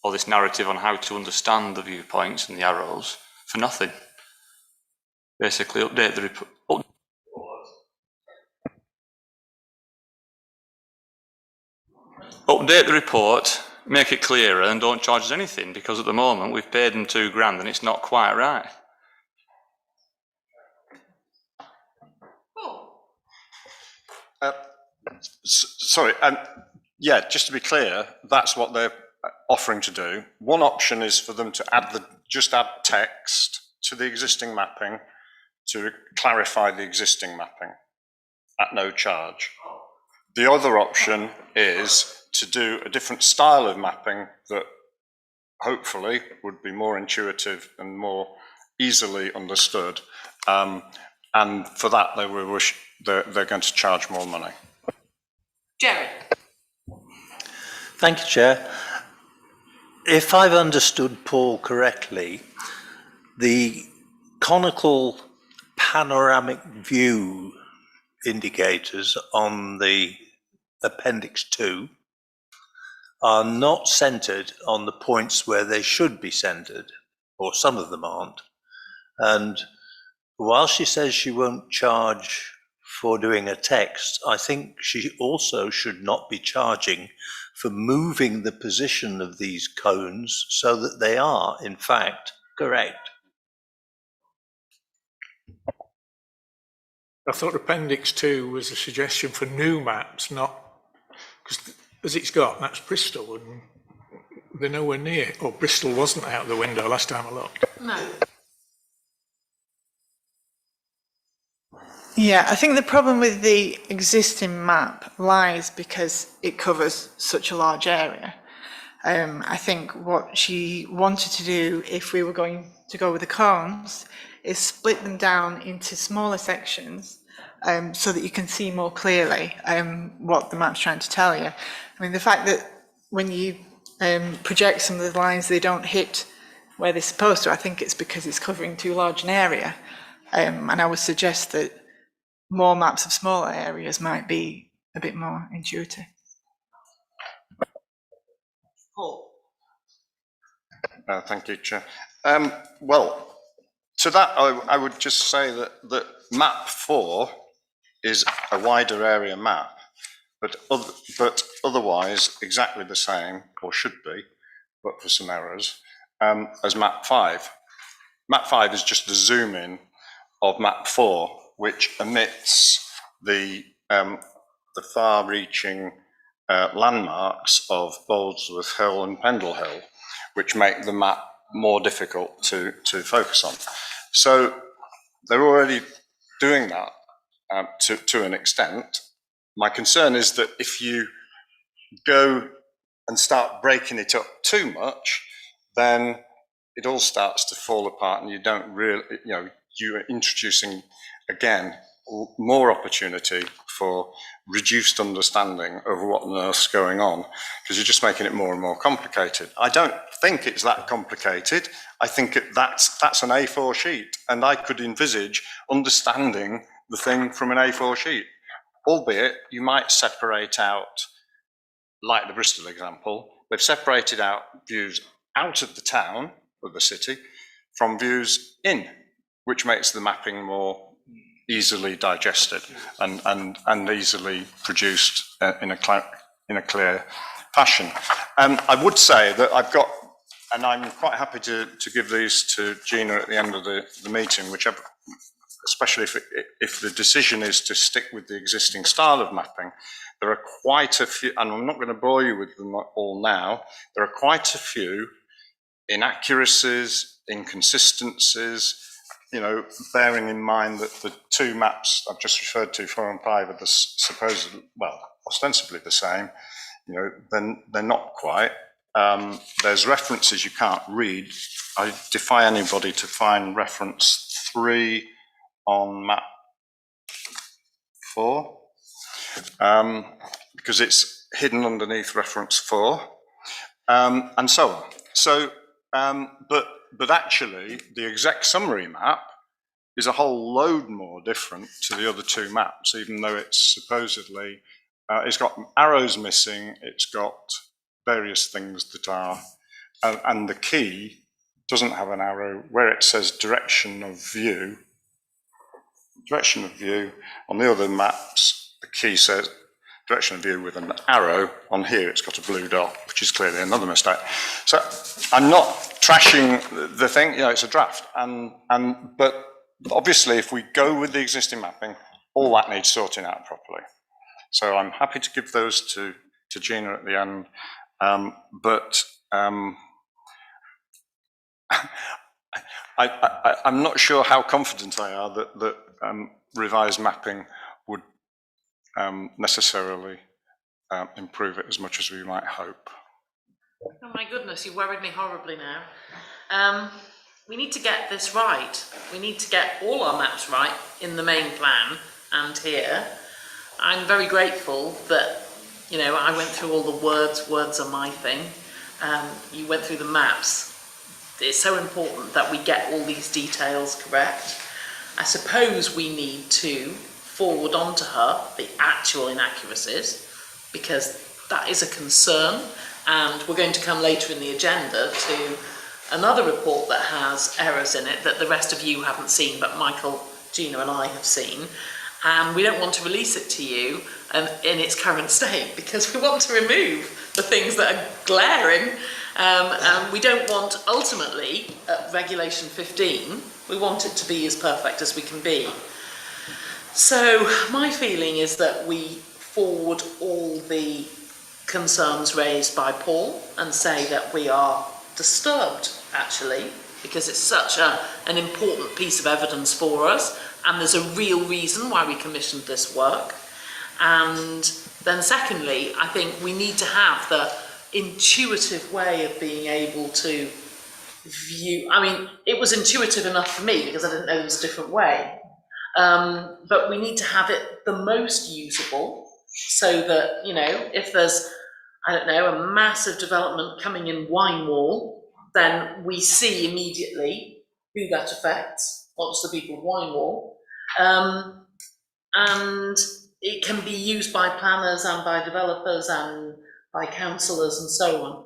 or this narrative on how to understand the viewpoints and the arrows for nothing. Basically update the report. Update the report, make it clearer and don't charge us anything, because at the moment we've paid them £2,000 and it's not quite right. Sorry, yeah, just to be clear, that's what they're offering to do. One option is for them to just add text to the existing mapping to clarify the existing mapping at no charge. The other option is to do a different style of mapping that hopefully would be more intuitive and more easily understood. And for that, they're going to charge more money. Jerry. Thank you, Chair. If I've understood Paul correctly, the conical panoramic view indicators on the Appendix 2 are not centred on the points where they should be centred, or some of them aren't. And while she says she won't charge for doing a text, I think she also should not be charging for moving the position of these cones so that they are, in fact, correct. I thought Appendix 2 was a suggestion for new maps, not, because as it's got, that's Bristol, and they're nowhere near, or Bristol wasn't out the window last time I looked. No. Yeah, I think the problem with the existing map lies because it covers such a large area. I think what she wanted to do, if we were going to go with the cones, is split them down into smaller sections so that you can see more clearly what the map's trying to tell you. I mean, the fact that when you project some of the lines, they don't hit where they're supposed to, I think it's because it's covering too large an area. And I would suggest that more maps of smaller areas might be a bit more intuitive. Paul? Thank you, Chair. Well, to that, I would just say that map 4 is a wider area map, but otherwise exactly the same, or should be, but for some errors, as map 5. Map 5 is just a zoom in of map 4, which omits the far-reaching landmarks of Boldsworth Hill and Pendle Hill, which make the map more difficult to focus on. So they're already doing that to an extent. My concern is that if you go and start breaking it up too much, then it all starts to fall apart and you don't really, you're introducing, again, more opportunity for reduced understanding of what on earth's going on, because you're just making it more and more complicated. I don't think it's that complicated. I think that's an A4 sheet, and I could envisage understanding the thing from an A4 sheet, albeit you might separate out, like the Bristol example, they've separated out views out of the town, of the city, from views in, which makes the mapping more easily digested and easily produced in a clear fashion. I would say that I've got, and I'm quite happy to give these to Gina at the end of the meeting, whichever, especially if the decision is to stick with the existing style of mapping. There are quite a few, and I'm not going to bore you with them all now, there are quite a few inaccuracies, inconsistencies, bearing in mind that the two maps I've just referred to, 4 and 5, are the supposedly, well, ostensibly the same. Then they're not quite. There's references you can't read. I defy anybody to find reference 3 on map 4, because it's hidden underneath reference 4, and so on. So, but actually, the exec summary map is a whole load more different to the other two maps, even though it's supposedly, it's got arrows missing, it's got various things that are, and the key doesn't have an arrow where it says direction of view. On the other maps, the key says direction of view with an arrow. On here, it's got a blue dot, which is clearly another mistake. So I'm not trashing the thing, it's a draft. But obviously, if we go with the existing mapping, all that needs sorting out properly. So I'm happy to give those to Gina at the end. I'm not sure how confident I are that revised mapping would necessarily improve it as much as we might hope. Oh my goodness, you worried me horribly now. We need to get this right. We need to get all our maps right in the main plan and here. I'm very grateful that, I went through all the words are my thing. You went through the maps. It's so important that we get all these details correct. I suppose we need to forward on to her the actual inaccuracies, because that is a concern, and we're going to come later in the agenda to another report that has errors in it that the rest of you haven't seen, but Michael, Gina and I have seen, and we don't want to release it to you in its current state, because we want to remove the things that are glaring, and we don't want, ultimately, at Regulation 15, we want it to be as perfect as we can be. So my feeling is that we forward all the concerns raised by Paul and say that we are disturbed, actually, because it's such an important piece of evidence for us, and there's a real reason why we commissioned this work. And then secondly, I think we need to have the intuitive way of being able to view. I mean, it was intuitive enough for me because I didn't know there was a different way. But we need to have it the most usable so that, you know, if there's, I don't know, a massive development coming in Winewall, then we see immediately who that affects, not just the people of Winewall. And it can be used by planners and by developers and by councillors and so on.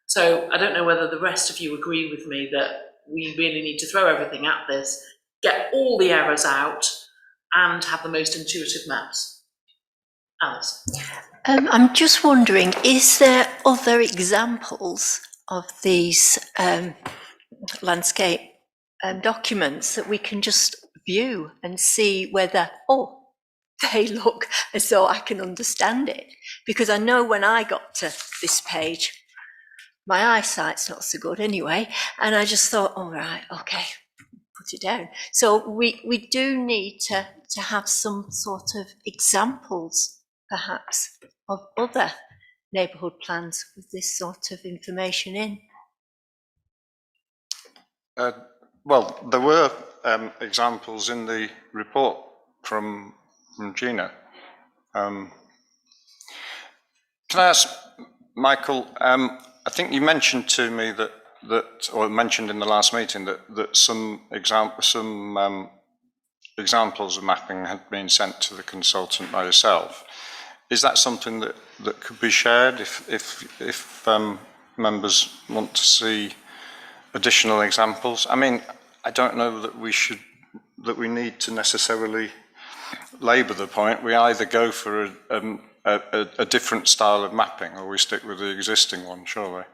So I don't know whether the rest of you agree with me that we really need to throw everything at this, get all the errors out, and have the most intuitive maps. Alice? I'm just wondering, is there other examples of these landscape documents that we can just view and see whether, oh, they look as though I can understand it? Because I know when I got to this page, my eyesight's not so good anyway, and I just thought, all right, okay, put it down. So we do need to have some sort of examples, perhaps, of other neighbourhood plans with this sort of information in. Well, there were examples in the report from Gina. Can I ask, Michael, I think you mentioned to me that, or mentioned in the last meeting that some examples of mapping had been sent to the consultant by yourself. Is that something that could be shared if members want to see additional examples? I mean, I don't know that we need to necessarily labour the point. We either go for a different style of mapping or we stick with the existing one, surely.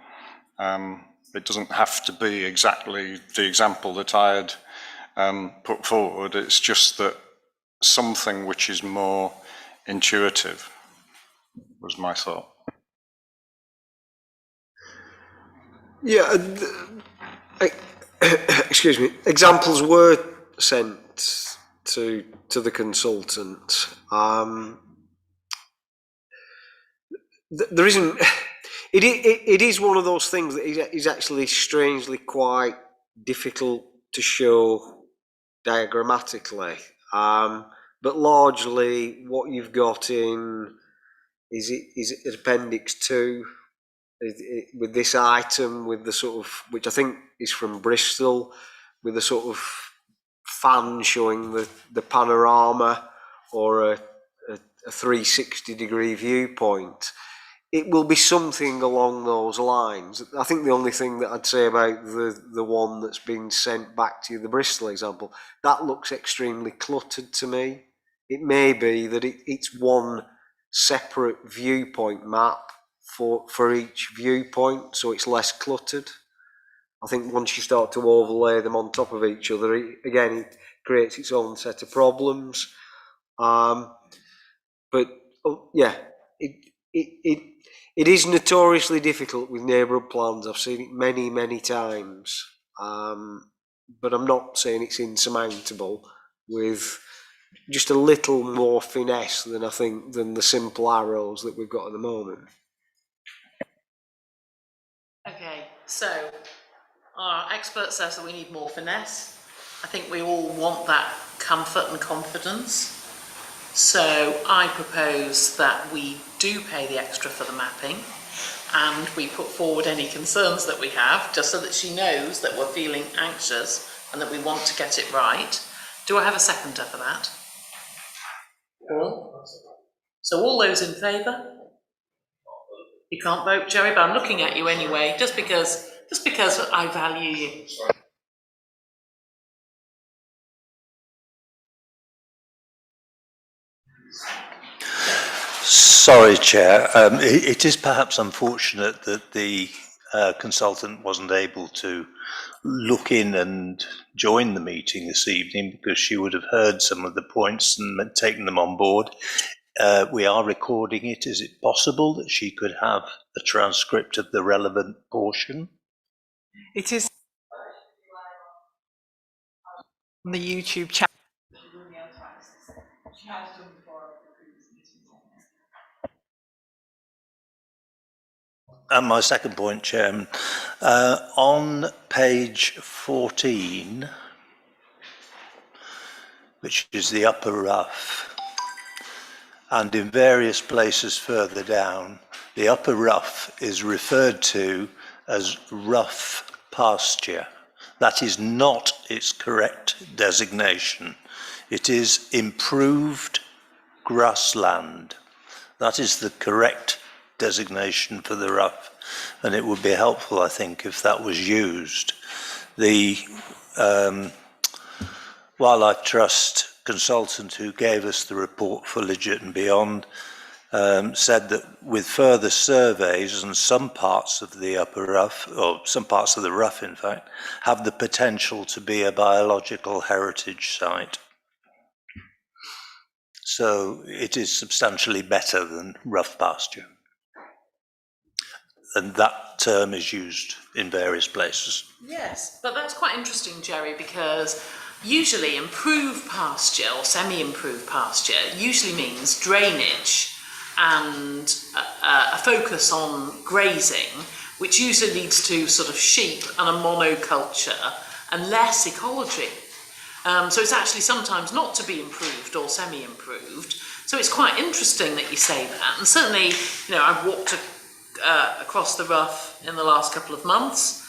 It doesn't have to be exactly the example that I had put forward. It's just that something which is more intuitive was my thought. Yeah, excuse me. Examples were sent to the consultant. There isn't. It is one of those things that is actually strangely quite difficult to show diagrammatically. But largely, what you've got in is Appendix 2 with this item, with the sort of, which I think is from Bristol, with the sort of fan showing the panorama or a 360-degree viewpoint. It will be something along those lines. I think the only thing that I'd say about the one that's been sent back to you, the Bristol example, that looks extremely cluttered to me. It may be that it's one separate viewpoint map for each viewpoint, so it's less cluttered. I think once you start to overlay them on top of each other, it creates its own set of problems. But yeah, it is notoriously difficult with neighbourhood plans. I've seen it many, many times. But I'm not saying it's insurmountable, with just a little more finesse than the simple arrows that we've got at the moment. Okay, so our expert says that we need more finesse. I think we all want that comfort and confidence. So I propose that we do pay the extra for the mapping and we put forward any concerns that we have, just so that she knows that we're feeling anxious and that we want to get it right. Do I have a seconder for that? All? So all those in favour? You can't vote, Jerry, but I'm looking at you anyway, just because I value you. Sorry, Chair. It is perhaps unfortunate that the consultant wasn't able to look in and join the meeting this evening, because she would have heard some of the points and taken them on board. We are recording it. Is it possible that she could have a transcript of the relevant portion? It is on the YouTube channel. And my second point, Chairman, on page 14, which is the upper rough, and in various places further down, the upper rough is referred to as rough pasture. That is not its correct designation. It is improved grassland. That is the correct designation for the rough, and it would be helpful, I think, if that was used. The Wildlife Trust consultant who gave us the report for Legit and Beyond said that with further surveys, and some parts of the upper rough, or some parts of the rough in fact, have the potential to be a biological heritage site. So it is substantially better than rough pasture. And that term is used in various places. Yes, but that's quite interesting, Jerry, because usually improved pasture or semi-improved pasture usually means drainage and a focus on grazing, which usually leads to sort of sheep and a monoculture and less ecology. So it's actually sometimes not to be improved or semi-improved. So it's quite interesting that you say that. And certainly, you know, I've walked across the rough in the last couple of months.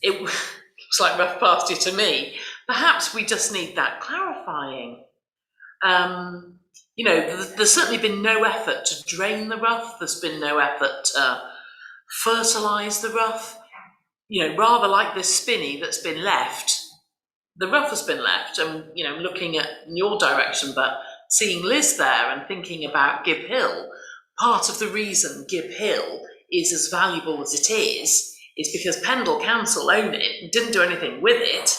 It looks like rough pasture to me. Perhaps we just need that clarifying. You know, there's certainly been no effort to drain the rough. There's been no effort to fertilise the rough. You know, rather like this spinney that's been left, the rough has been left. And, you know, looking at your direction, but seeing Liz there and thinking about Gibb Hill, part of the reason Gibb Hill is as valuable as it is because Pendle Council own it and didn't do anything with it,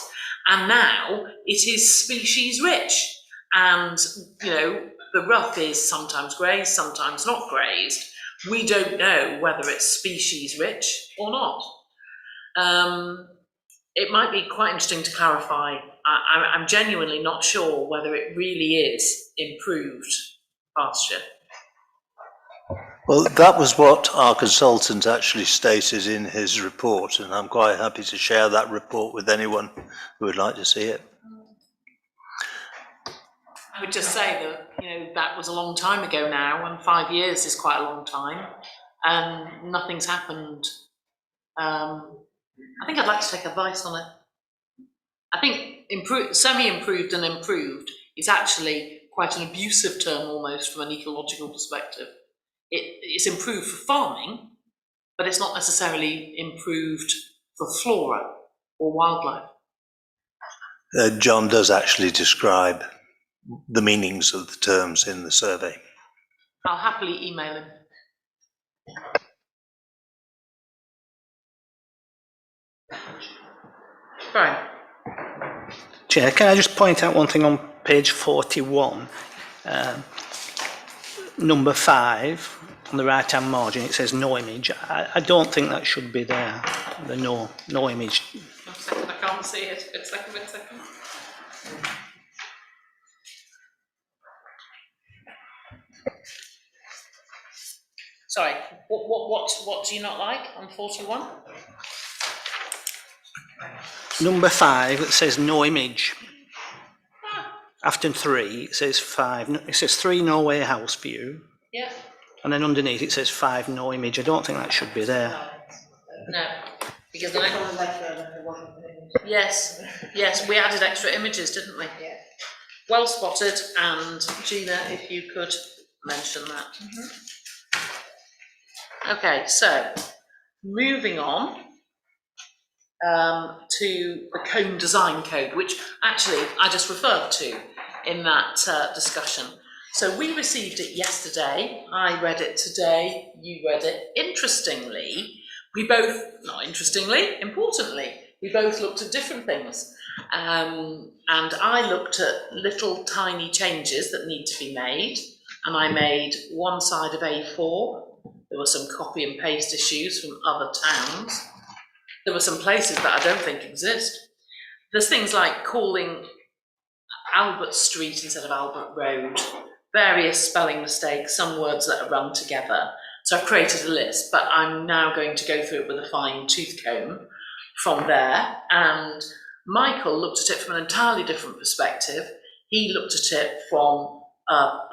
and now it is species rich. And, you know, the rough is sometimes grazed, sometimes not grazed. We don't know whether it's species rich or not. It might be quite interesting to clarify. I'm genuinely not sure whether it really is improved pasture. Well, that was what our consultant actually stated in his report, and I'm quite happy to share that report with anyone who would like to see it. I would just say that, you know, that was a long time ago now, and 5 years is quite a long time, and nothing's happened. I think I'd like to take advice on it. I think semi-improved and improved is actually quite an abusive term almost from an ecological perspective. It's improved for farming, but it's not necessarily improved for flora or wildlife. John does actually describe the meanings of the terms in the survey. I'll happily email him. Brian. Chair, can I just point out one thing on page 41? Number 5, on the right-hand margin, it says no image. I don't think that should be there, the no image. 1 second, I can't see it. Wait a second. Sorry, what do you not like on 41? Number 5, it says no image. After 3, it says 5. It says 3 Norway house view. Yeah. And then underneath it says 5 no image. I don't think that should be there. No, because yes, we added extra images, didn't we? Yeah. Well spotted, and Gina, if you could mention that. Okay, so moving on to the Cone Design Code, which actually I just referred to in that discussion. So we received it yesterday, I read it today, you read it. Interestingly, we both, not interestingly, importantly, we both looked at different things. And I looked at little tiny changes that need to be made, and I made one side of A4. There were some copy and paste issues from other towns. There were some places that I don't think exist. There's things like calling Albert Street instead of Albert Road, various spelling mistakes, some words that are run together. So I've created a list, but I'm now going to go through it with a fine tooth comb from there. And Michael looked at it from an entirely different perspective. He looked at it from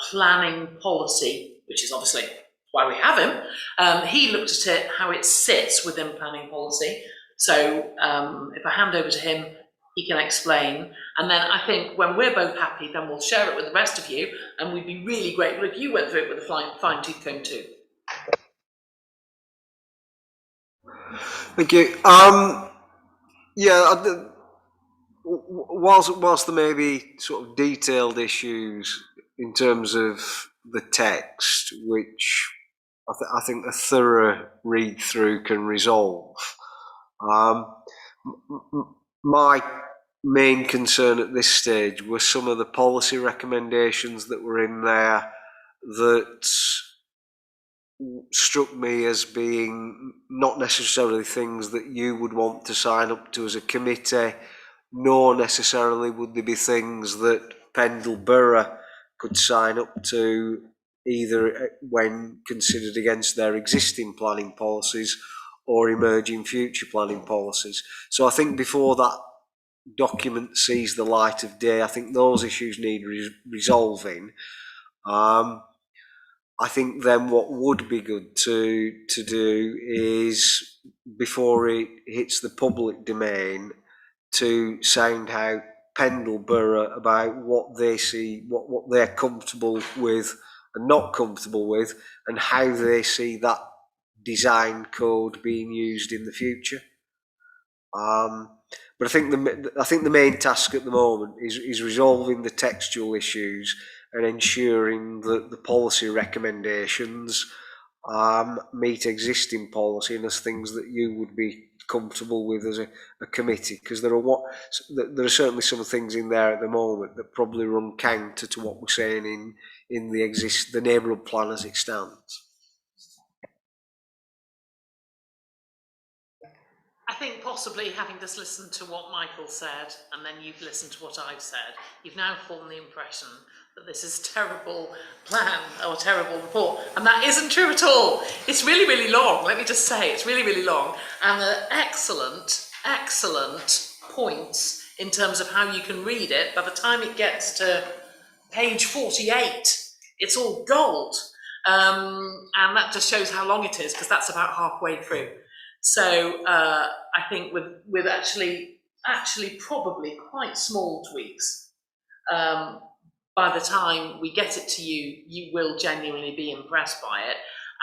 planning policy, which is obviously why we have him. He looked at it, how it sits within planning policy. So if I hand over to him, he can explain. And then I think when we're both happy, then we'll share it with the rest of you. And we'd be really grateful if you went through it with a fine tooth comb too. Thank you. Yeah, whilst there may be sort of detailed issues in terms of the text, which I think a thorough read through can resolve, my main concern at this stage were some of the policy recommendations that were in there that struck me as being not necessarily things that you would want to sign up to as a committee, nor necessarily would they be things that Pendle Borough could sign up to, either when considered against their existing planning policies or emerging future planning policies. So I think before that document sees the light of day, I think those issues need resolving. I think then what would be good to do is, before it hits the public domain, to sound out Pendle Borough about what they see, what they're comfortable with and not comfortable with, and how they see that design code being used in the future. But I think the main task at the moment is resolving the textual issues and ensuring that the policy recommendations meet existing policy and as things that you would be comfortable with as a committee, because there are certainly some things in there at the moment that probably run counter to what we're saying in the neighbourhood plan as it stands. I think possibly having just listened to what Michael said and then you've listened to what I've said, you've now formed the impression that this is a terrible plan or a terrible report, and that isn't true at all. It's really, really long, let me just say, it's really, really long, and there are excellent, excellent points in terms of how you can read it. By the time it gets to page 48, it's all gold, and that just shows how long it is, because that's about halfway through. So I think with actually probably quite small tweaks, by the time we get it to you, you will genuinely be impressed by it.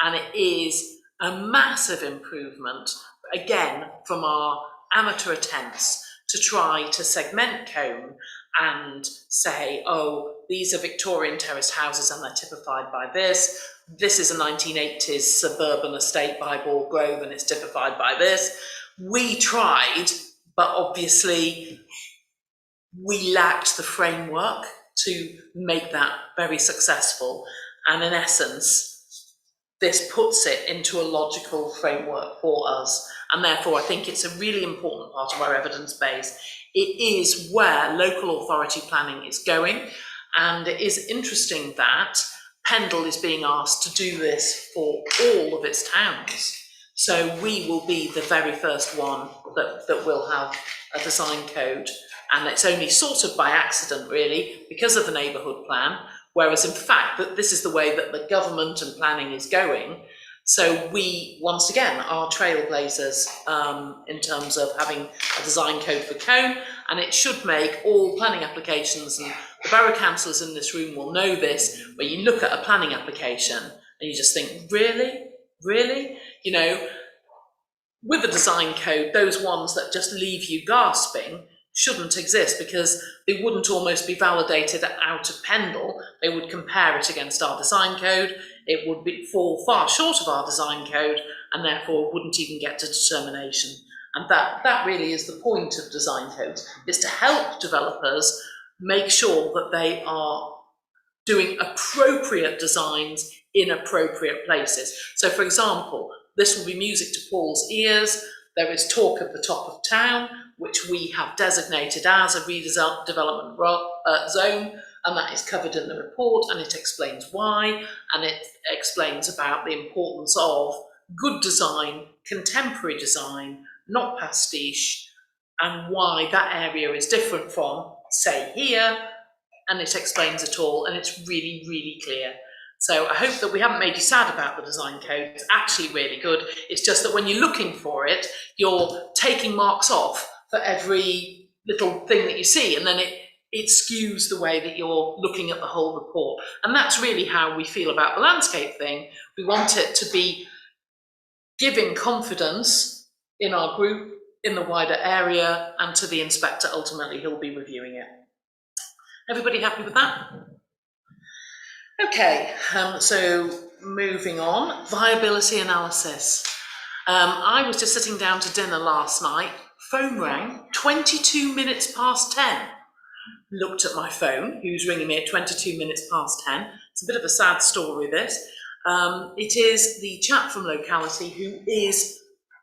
And it is a massive improvement, again, from our amateur attempts to try to segment Combe and say, oh, these are Victorian terraced houses and they're typified by this. This is a 1980s suburban estate by Ball Grove and it's typified by this. We tried, but obviously we lacked the framework to make that very successful. And in essence, this puts it into a logical framework for us. And therefore, I think it's a really important part of our evidence base. It is where local authority planning is going. And it is interesting that Pendle is being asked to do this for all of its towns. So we will be the very first one that will have a design code. And it's only sort of by accident, really, because of the neighbourhood plan, whereas in fact, that this is the way that the government and planning is going. So we, once again, are trailblazers in terms of having a design code for Combe, and it should make all planning applications, and the borough councillors in this room will know this, where you look at a planning application and you just think, really? Really? You know, with the design code, those ones that just leave you gasping shouldn't exist, because they wouldn't almost be validated out of Pendle. They would compare it against our design code. It would fall far short of our design code, and therefore wouldn't even get to determination. And that really is the point of design codes, is to help developers make sure that they are doing appropriate designs in appropriate places. So for example, this will be music to Paul's ears. There is talk of the top of town, which we have designated as a redevelopment zone, and that is covered in the report, and it explains why, and it explains about the importance of good design, contemporary design, not pastiche, and why that area is different from, say, here, and it explains it all, and it's really, really clear. So I hope that we haven't made you sad about the design code. It's actually really good. It's just that when you're looking for it, you're taking marks off for every little thing that you see, and then it skews the way that you're looking at the whole report. And that's really how we feel about the landscape thing. We want it to be giving confidence in our group, in the wider area, and to the inspector ultimately who'll be reviewing it. Everybody happy with that? Okay, so moving on, viability analysis. I was just sitting down to dinner last night, phone rang, 22 minutes past 10. Looked at my phone, who's ringing me at 22 minutes past 10. It's a bit of a sad story, this. It is the chap from locality who is,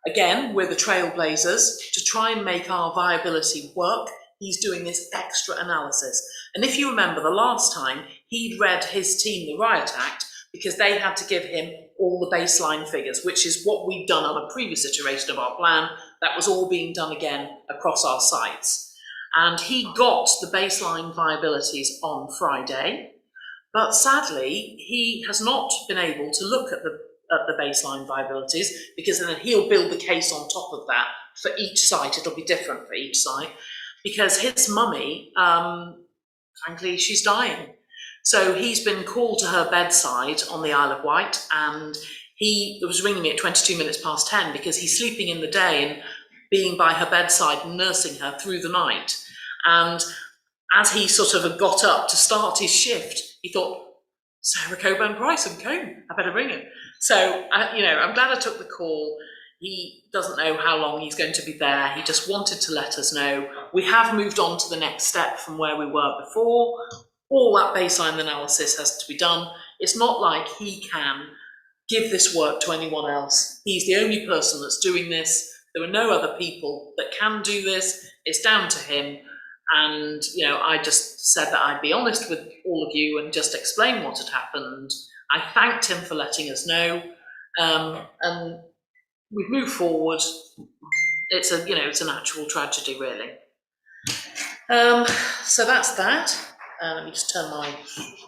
again, we're the trailblazers, to try and make our viability work. He's doing this extra analysis. And if you remember the last time, he'd read his team the Riot Act because they had to give him all the baseline figures, which is what we'd done on a previous iteration of our plan. That was all being done again across our sites. And he got the baseline viabilities on Friday, but sadly, he has not been able to look at the baseline viabilities, because then he'll build the case on top of that for each site. It'll be different for each site, because his mummy, frankly, she's dying. So he's been called to her bedside on the Isle of Wight, and he was ringing me at 22 minutes past 10 because he's sleeping in the day and being by her bedside and nursing her through the night. And as he sort of got up to start his shift, he thought, Sarah Coburn Price and Combe, I better ring him. So, I'm glad I took the call. He doesn't know how long he's going to be there. He just wanted to let us know. We have moved on to the next step from where we were before. All that baseline analysis has to be done. It's not like he can give this work to anyone else. He's the only person that's doing this. There are no other people that can do this. It's down to him. And, I just said that I'd be honest with all of you and just explain what had happened. I thanked him for letting us know. And we've moved forward. It's a natural tragedy, really. So that's that. Let me just turn my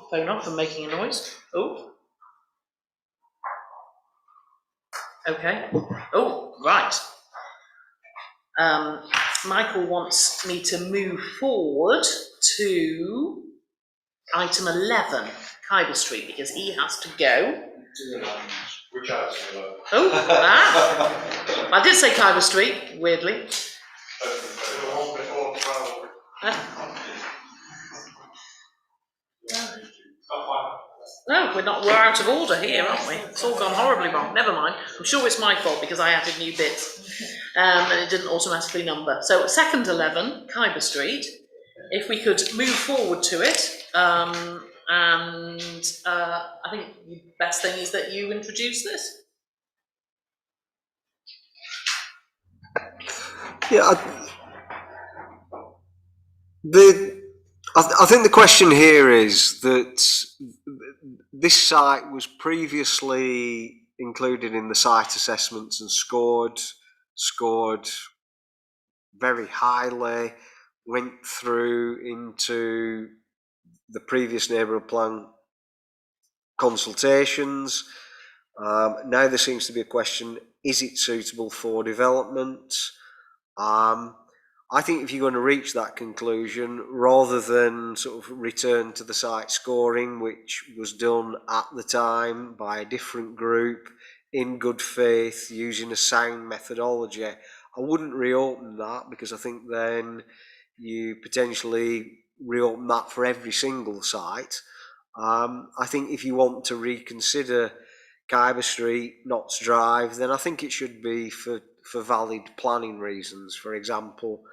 phone off. I'm making a noise. Oh. Okay. Oh, right. Michael wants me to move forward to item 11, Khyber Street, because he has to go. Which item? Oh, I did say Khyber Street, weirdly. No, we're out of order here, aren't we? It's all gone horribly wrong. Never mind. I'm sure it's my fault because I added new bits and it didn't automatically number. So second 11, Khyber Street. If we could move forward to it, I think the best thing is that you introduce this. Yeah, I think the question here is that this site was previously included in the site assessments and scored very highly, went through into the previous neighbourhood plan consultations. Now there seems to be a question, is it suitable for development? I think if you're going to reach that conclusion, rather than sort of return to the site scoring, which was done at the time by a different group in good faith using a sound methodology, I wouldn't reopen that, because I think then you potentially reopen that for every single site. I think if you want to reconsider Khyber Street, Notts Drive, then I think it should be for valid planning reasons. For example,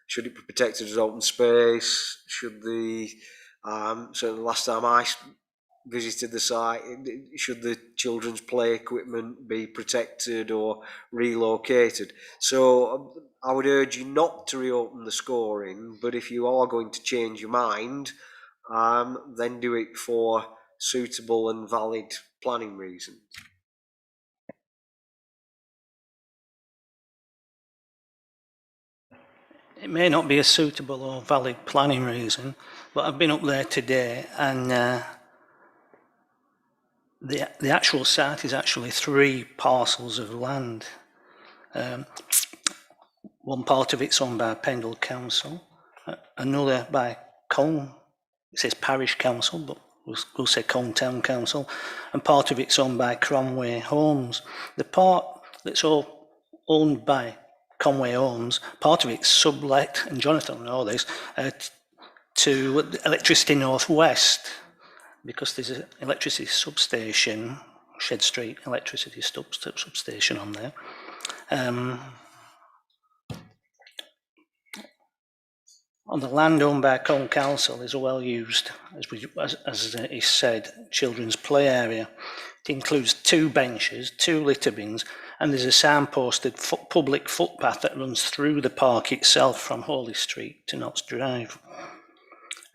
should it be protected as open space? Should certainly last time I visited the site? Should the children's play equipment be protected or relocated? So I would urge you not to reopen the scoring, but if you are going to change your mind, then do it for suitable and valid planning reasons. It may not be a suitable or valid planning reason, but I've been up there today, and the actual site is actually 3 parcels of land. One part of it's owned by Pendle Council, another by Colne, it says Parish Council, but we'll say Colne Town Council, and part of it's owned by Conway Homes. The part that's all owned by Conway Homes, part of it's sublet, and Jonathan will know this, to Electricity North West, because there's an electricity substation, Shed Street electricity substation on there. On the land owned by Colne Council is a well-used, as is said, children's play area. It includes 2 benches, 2 litter bins, and there's a signposted public footpath that runs through the park itself from Holy Street to Notts Drive.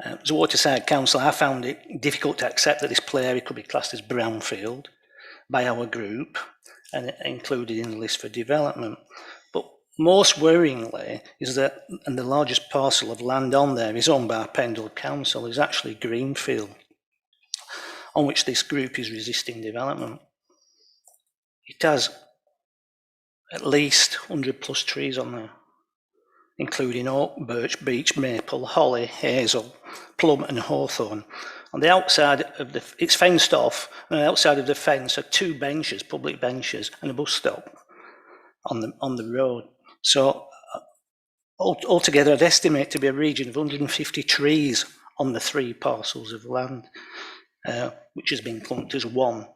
As a Waterside Council, I found it difficult to accept that this play area could be classed as brownfield by our group and included in the list for development. But most worryingly is that, and the largest parcel of land on there is owned by Pendle Council, is actually greenfield, on which this group is resisting development. It has at least 100 plus trees on there, including oak, birch, beech, maple, holly, hazel, plum and hawthorn. On the outside of it's fenced off, and on the outside of the fence are 2 benches, public benches, and a bus stop on the road. So altogether, I'd estimate to be a region of 150 trees on the 3 parcels of land, which has been clumped as one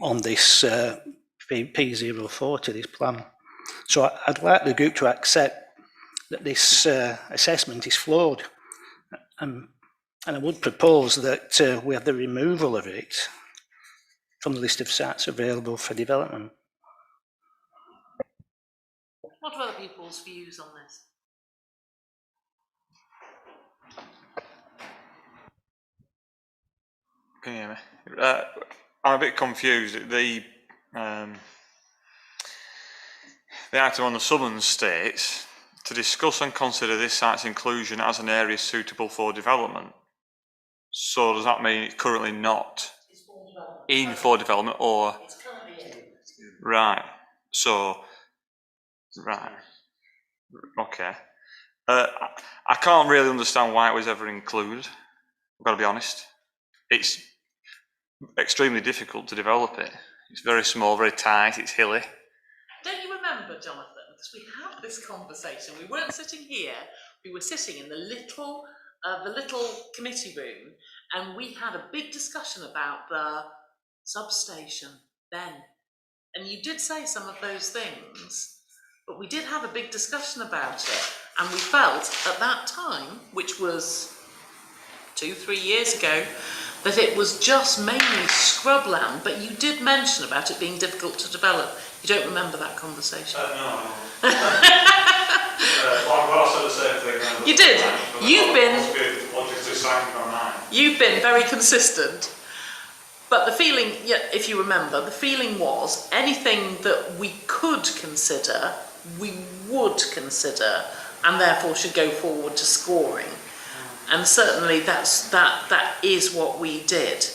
on this P040, this plan. So I'd like the group to accept that this assessment is flawed, and I would propose that we have the removal of it from the list of sites available for development. What are other people's views on this? Can you hear me? I'm a bit confused. The item on the summons states, to discuss and consider this site's inclusion as an area suitable for development. So does that mean it's currently not in for development, or? It's currently in. Right. So, right. Okay. I can't really understand why it was ever included. I've got to be honest. It's extremely difficult to develop it. It's very small, very tight, it's hilly. Don't you remember, Jonathan, because we had this conversation, we weren't sitting here, we were sitting in the little committee room, and we had a big discussion about the substation then. And you did say some of those things, but we did have a big discussion about it, and we felt at that time, which was 2-3 years ago, that it was just mainly scrubland, but you did mention about it being difficult to develop. You don't remember that conversation? No. Well, I said the same thing. You did. You've been very consistent. But the feeling, yeah, if you remember, the feeling was anything that we could consider, we would consider, and therefore should go forward to scoring. And certainly that is what we did.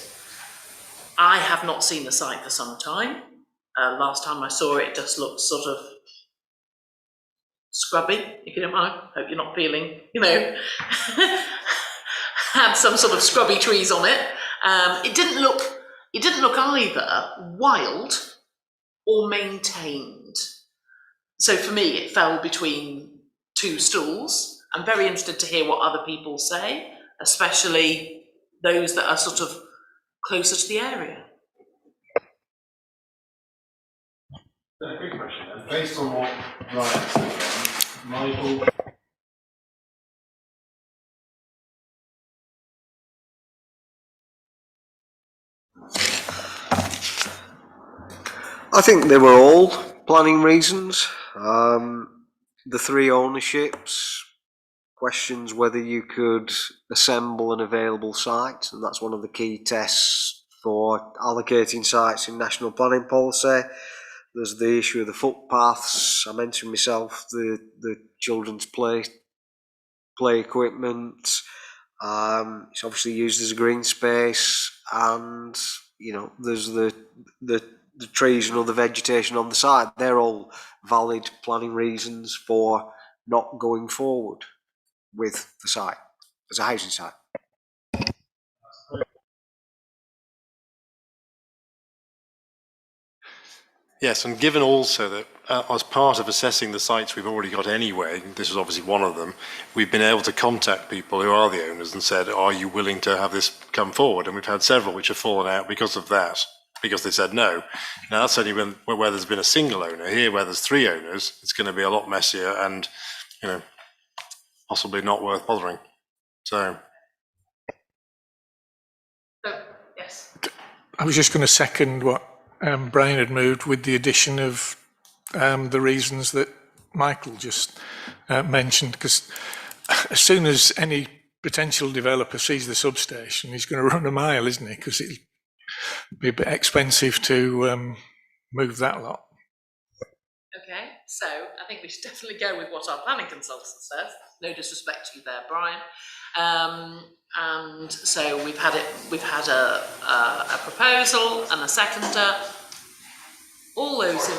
I have not seen the site for some time. Last time I saw it, it just looked sort of scrubby, if you don't mind. Hope you're not feeling, had some sort of scrubby trees on it. It didn't look either wild or maintained. So for me, it fell between 2 stools. I'm very interested to hear what other people say, especially those that are sort of closer to the area. A quick question. Based on what Ryan said, Michael I think they were all planning reasons. The 3 ownerships, questions whether you could assemble an available site, and that's one of the key tests for allocating sites in national planning policy. There's the issue of the footpaths. I mentioned myself the children's play equipment. It's obviously used as a green space, and you know there's the trees and other vegetation on the site. They're all valid planning reasons for not going forward with the site as a housing site. Yes, and given also that as part of assessing the sites we've already got anyway, this was obviously one of them, we've been able to contact people who are the owners and said, are you willing to have this come forward? And we've had several which have fallen out because of that, because they said no. Now that's only where there's been a single owner. Here, where there's 3 owners, it's going to be a lot messier and, you know, possibly not worth bothering. So. Yes. I was just going to second what Brian had moved with the addition of the reasons that Michael just mentioned, because as soon as any potential developer sees the substation, he's going to run a mile, isn't he? Because it'll be a bit expensive to move that lot. Okay, so I think we should definitely go with what our planning consultant says. No disrespect to you there, Brian. And so we've had a proposal and a seconder. All those in.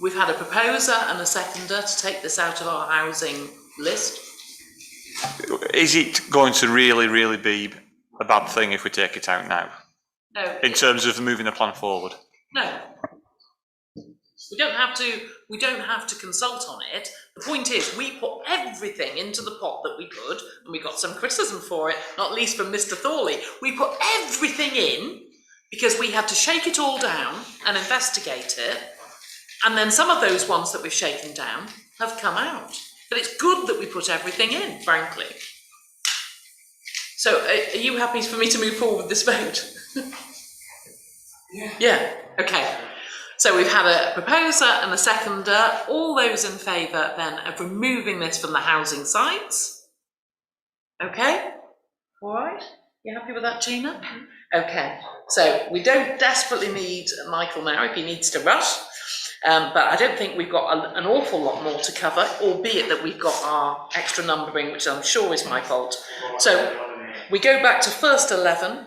We've had a proposer and a seconder to take this out of our housing list. Is it going to really be a bad thing if we take it out now? No. In terms of moving the plan forward? No. We don't have to consult on it. The point is, we put everything into the pot that we could, and we got some criticism for it, not least from Mr. Thorley. We put everything in because we had to shake it all down and investigate it. And then some of those ones that we've shaken down have come out. But it's good that we put everything in, frankly. So are you happy for me to move forward with this vote? Yeah, okay. So we've had a proposer and a seconder. All those in favour then of removing this from the housing sites? Okay, all right. You happy with that, Gina? Okay, so we don't desperately need Michael now if he needs to rush, but I don't think we've got an awful lot more to cover, albeit that we've got our extra numbering, which I'm sure is my fault. So we go back to first 11,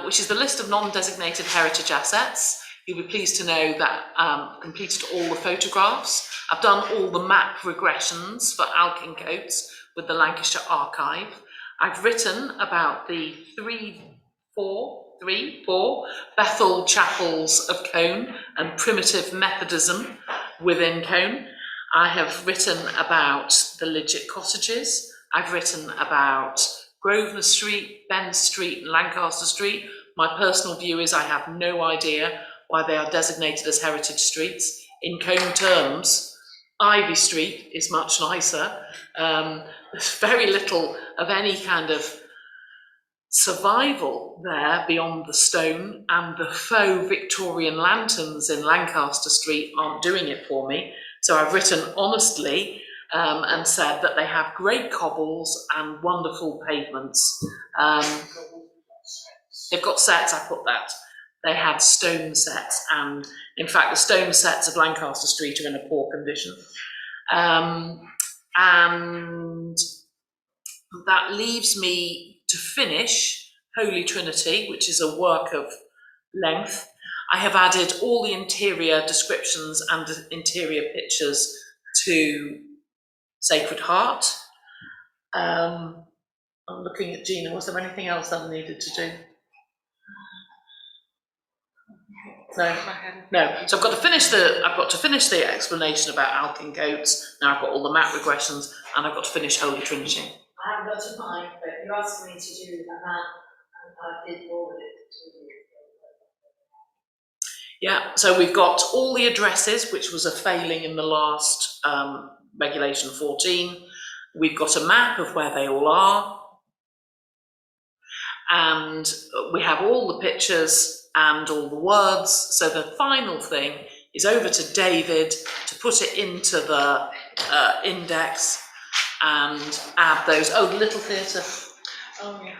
which is the list of non-designated heritage assets. You'll be pleased to know that I've completed all the photographs. I've done all the map regressions for Alkincoats with the Lancashire Archive. I've written about the four Bethel chapels of Cone and primitive Methodism within Cone. I have written about the Lidget cottages. I've written about Grosvenor Street, Ben Street and Lancaster Street. My personal view is I have no idea why they are designated as heritage streets. In Cone terms, Ivy Street is much nicer. There's very little of any kind of survival there beyond the stone, and the faux Victorian lanterns in Lancaster Street aren't doing it for me. So I've written honestly and said that they have great cobbles and wonderful pavements. They've got sets, I put that. They had stone sets, and in fact the stone sets of Lancaster Street are in a poor condition. And that leaves me to finish Holy Trinity, which is a work of length. I have added all the interior descriptions and interior pictures to Sacred Heart. I'm looking at Gina, was there anything else I needed to do? No. So I've got to finish the explanation about Alkincoats. Now I've got all the map regressions, and I've got to finish Holy Trinity. I haven't got to mine, but you asked me to do a map, and I did forward it to you. Yeah, so we've got all the addresses, which was a failing in the last Regulation 14. We've got a map of where they all are. And we have all the pictures and all the words. So the final thing is over to David to put it into the index and add those. Oh, the Little Theatre. Oh, yeah.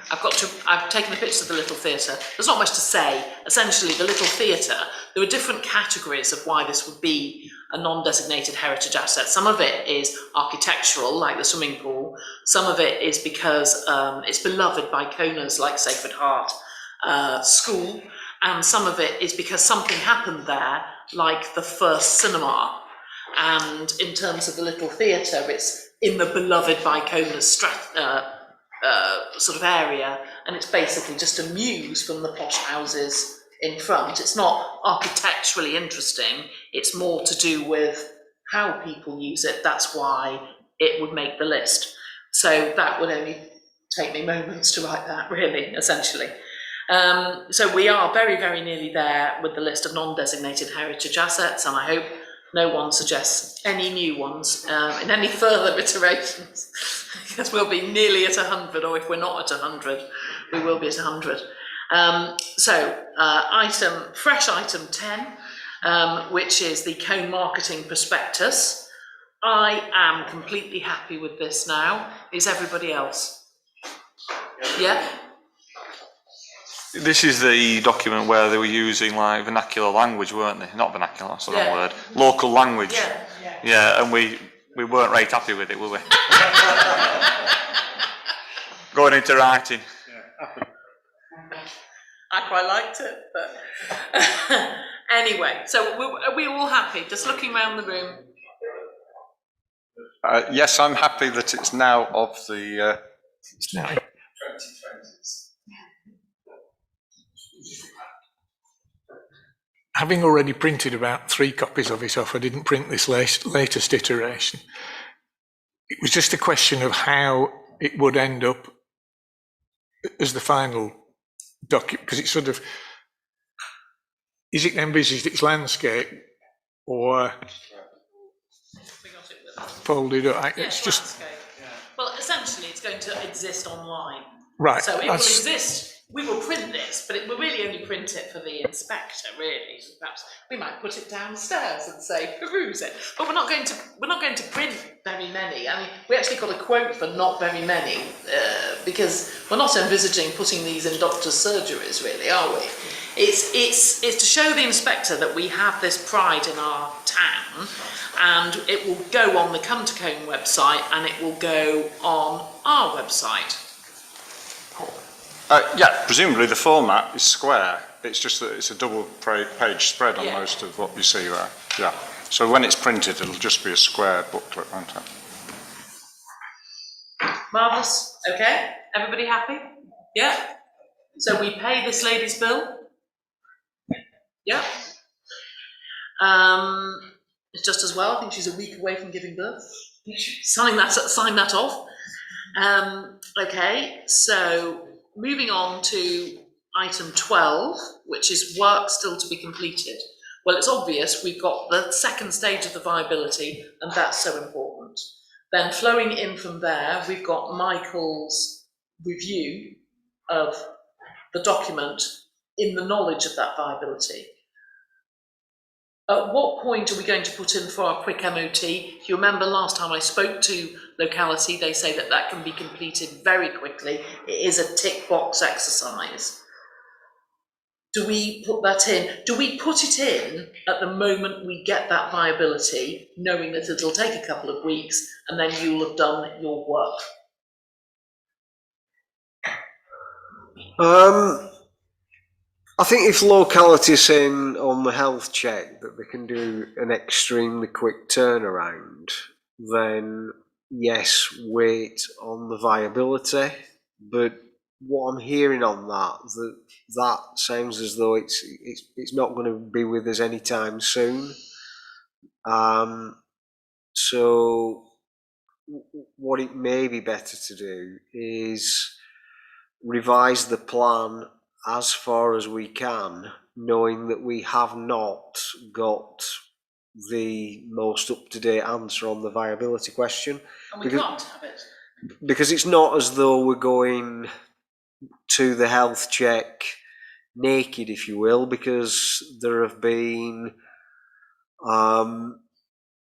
I've taken a picture of the Little Theatre. There's not much to say. Essentially, the Little Theatre, there are different categories of why this would be a non-designated heritage asset. Some of it is architectural, like the swimming pool. Some of it is because it's beloved by Coners like Sacred Heart School. And some of it is because something happened there, like the first cinema. And in terms of the Little Theatre, it's in the beloved by Coners sort of area, and it's basically just a muse from the posh houses in front. It's not architecturally interesting, it's more to do with how people use it. That's why it would make the list. So that would only take me moments to write that, really, essentially. So we are very, very nearly there with the list of non-designated heritage assets, and I hope no one suggests any new ones in any further iterations, because we'll be nearly at 100, or if we're not at 100, we will be at 100. Fresh item 10, which is the Cone Marketing Prospectus. I am completely happy with this now. Is everybody else? Yeah? This is the document where they were using like vernacular language, weren't they? Not vernacular, that's the wrong word. Local language. Yeah, and we weren't right happy with it, were we? Going into writing. I quite liked it, but anyway, so are we all happy? Just looking around the room. Yes, I'm happy that it's now of the 2020s. Having already printed about 3 copies of it off, I didn't print this latest iteration. It was just a question of how it would end up as the final document, because it's sort of, is it envisaged its landscape or folded up? It's just landscape. Well, essentially, it's going to exist online. Right. So it will exist. We will print this, but it will really only print it for the inspector, really. Perhaps we might put it downstairs and say, peruse it. But we're not going to print very many. I mean, we actually got a quote for not very many, because we're not envisaging putting these in doctors' surgeries, really, are we? It's to show the inspector that we have this pride in our town, and it will go on the Come to Cone website, and it will go on our website. Yeah, presumably the format is square. It's just that it's a double page spread on most of what you see there. Yeah. So when it's printed, it'll just be a square booklet, won't it? Marvellous. Okay. Everybody happy? Yeah. So we pay this lady's bill. Yeah. It's just as well. I think she's a week away from giving birth. Sign that off. Okay. So moving on to item 12, which is work still to be completed. Well, it's obvious we've got the second stage of the viability, and that's so important. Then flowing in from there, we've got Michael's review of the document in the knowledge of that viability. At what point are we going to put in for our quick MOT? If you remember last time I spoke to locality, they say that that can be completed very quickly. It is a tick box exercise. Do we put that in? Do we put it in at the moment we get that viability, knowing that it'll take a couple of weeks and then you'll have done your work? I think if locality is saying on the health check that they can do an extremely quick turnaround, then yes, wait on the viability. But what I'm hearing on that sounds as though it's not going to be with us anytime soon. So what it may be better to do is revise the plan as far as we can, knowing that we have not got the most up-to-date answer on the viability question. And we can't have it. Because it's not as though we're going to the health check, naked, if you will, because there have been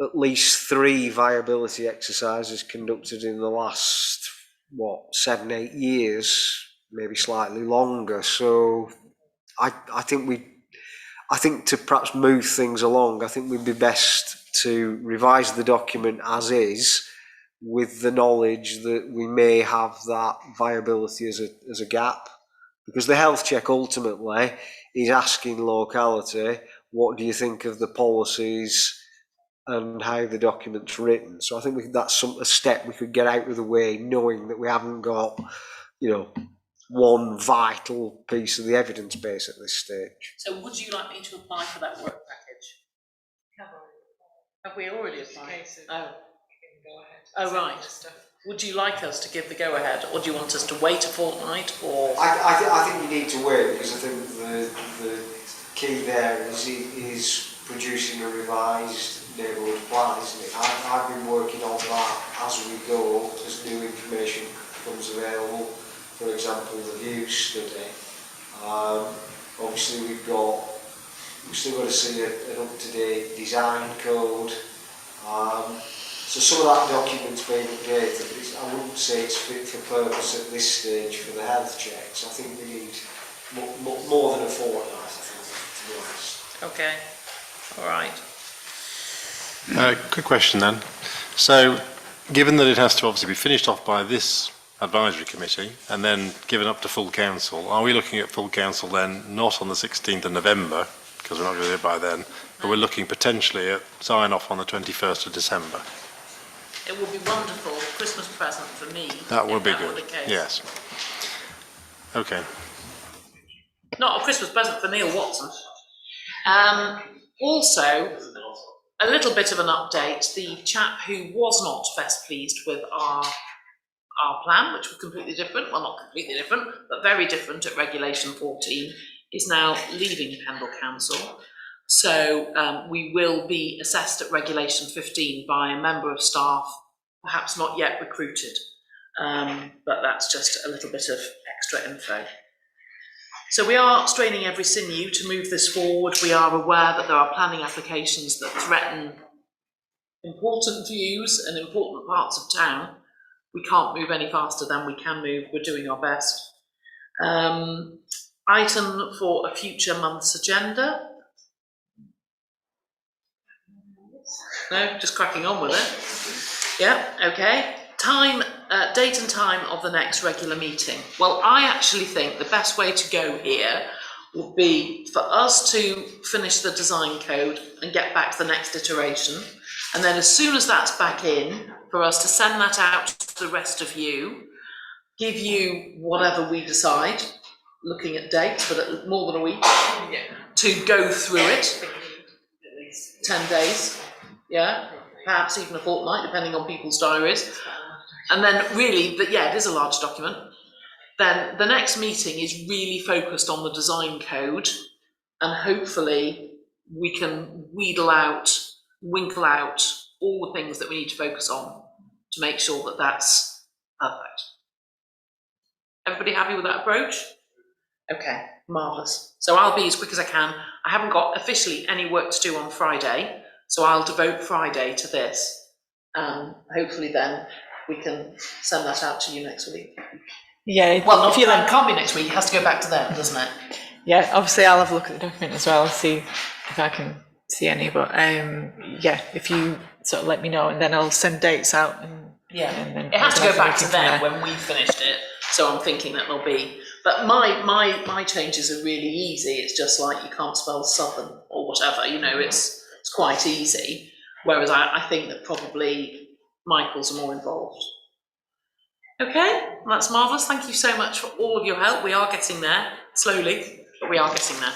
at least 3 viability exercises conducted in the last, 7-8 years, maybe slightly longer. So I think to perhaps move things along, I think we'd be best to revise the document as is, with the knowledge that we may have that viability as a gap. Because the health check ultimately is asking locality, what do you think of the policies and how the document's written? So I think that's a step we could get out of the way, knowing that we haven't got, one vital piece of the evidence base at this stage. So would you like me to apply for that work package? Have we already applied? Oh, right. Would you like us to give the go-ahead, or do you want us to wait a fortnight, or? I think you need to wait, because I think the key there is producing a revised neighbourhood plan, isn't it? I've been working on that as we go, as new information becomes available. For example, the view study. Obviously, we've still got to see an up-to-date design code. So some of that document's been updated, but I wouldn't say it's fit for purpose at this stage for the health checks. I think we need more than a fortnight, I think, to be honest. Okay, all right. Quick question then. So, given that it has to obviously be finished off by this advisory committee and then given up to full council, are we looking at full council then not on the 16th of November, because we're not going to do it by then, but we're looking potentially at sign off on the 21st of December? It would be wonderful Christmas present for me. That would be if good. Were the case. Yes. Okay. Not a Christmas present for Neil Watson. Also, a little bit of an update. The chap who was not best pleased with our plan, which was completely different, well, not completely different, but very different at Regulation 14, is now leaving Pendle Council. So we will be assessed at Regulation 15 by a member of staff, perhaps not yet recruited, but that's just a little bit of extra info. So we are straining every sinew to move this forward. We are aware that there are planning applications that threaten important views and important parts of town. We can't move any faster than we can move. We're doing our best. Item for a future month's agenda. No, just cracking on with it. Yeah, okay. Date and time of the next regular meeting. Well, I actually think the best way to go here would be for us to finish the design code and get back to the next iteration. And then as soon as that's back in, for us to send that out to the rest of you, give you whatever we decide, looking at dates, but at more than a week, to go through it. 10 days, yeah, perhaps even a fortnight, depending on people's diaries. And then really, it is a large document. Then the next meeting is really focused on the design code, and hopefully we can winkle out all the things that we need to focus on to make sure that that's perfect. Everybody happy with that approach? Okay, marvellous. So I'll be as quick as I can. I haven't got officially any work to do on Friday, so I'll devote Friday to this. Hopefully then we can send that out to you next week. Yeah. Well, it can't be next week. It has to go back to them, doesn't it? Yeah, obviously I'll have a look at the document as well and see if I can see any, but if you sort of let me know, and then I'll send dates out. And then it has to go back to them when we've finished it, so I'm thinking that there'll be, but my changes are really easy. It's just like you can't spell southern or whatever, it's quite easy, whereas I think that probably Michael's are more involved. Okay, well, that's marvellous. Thank you so much for all of your help. We are getting there, slowly, but we are getting there.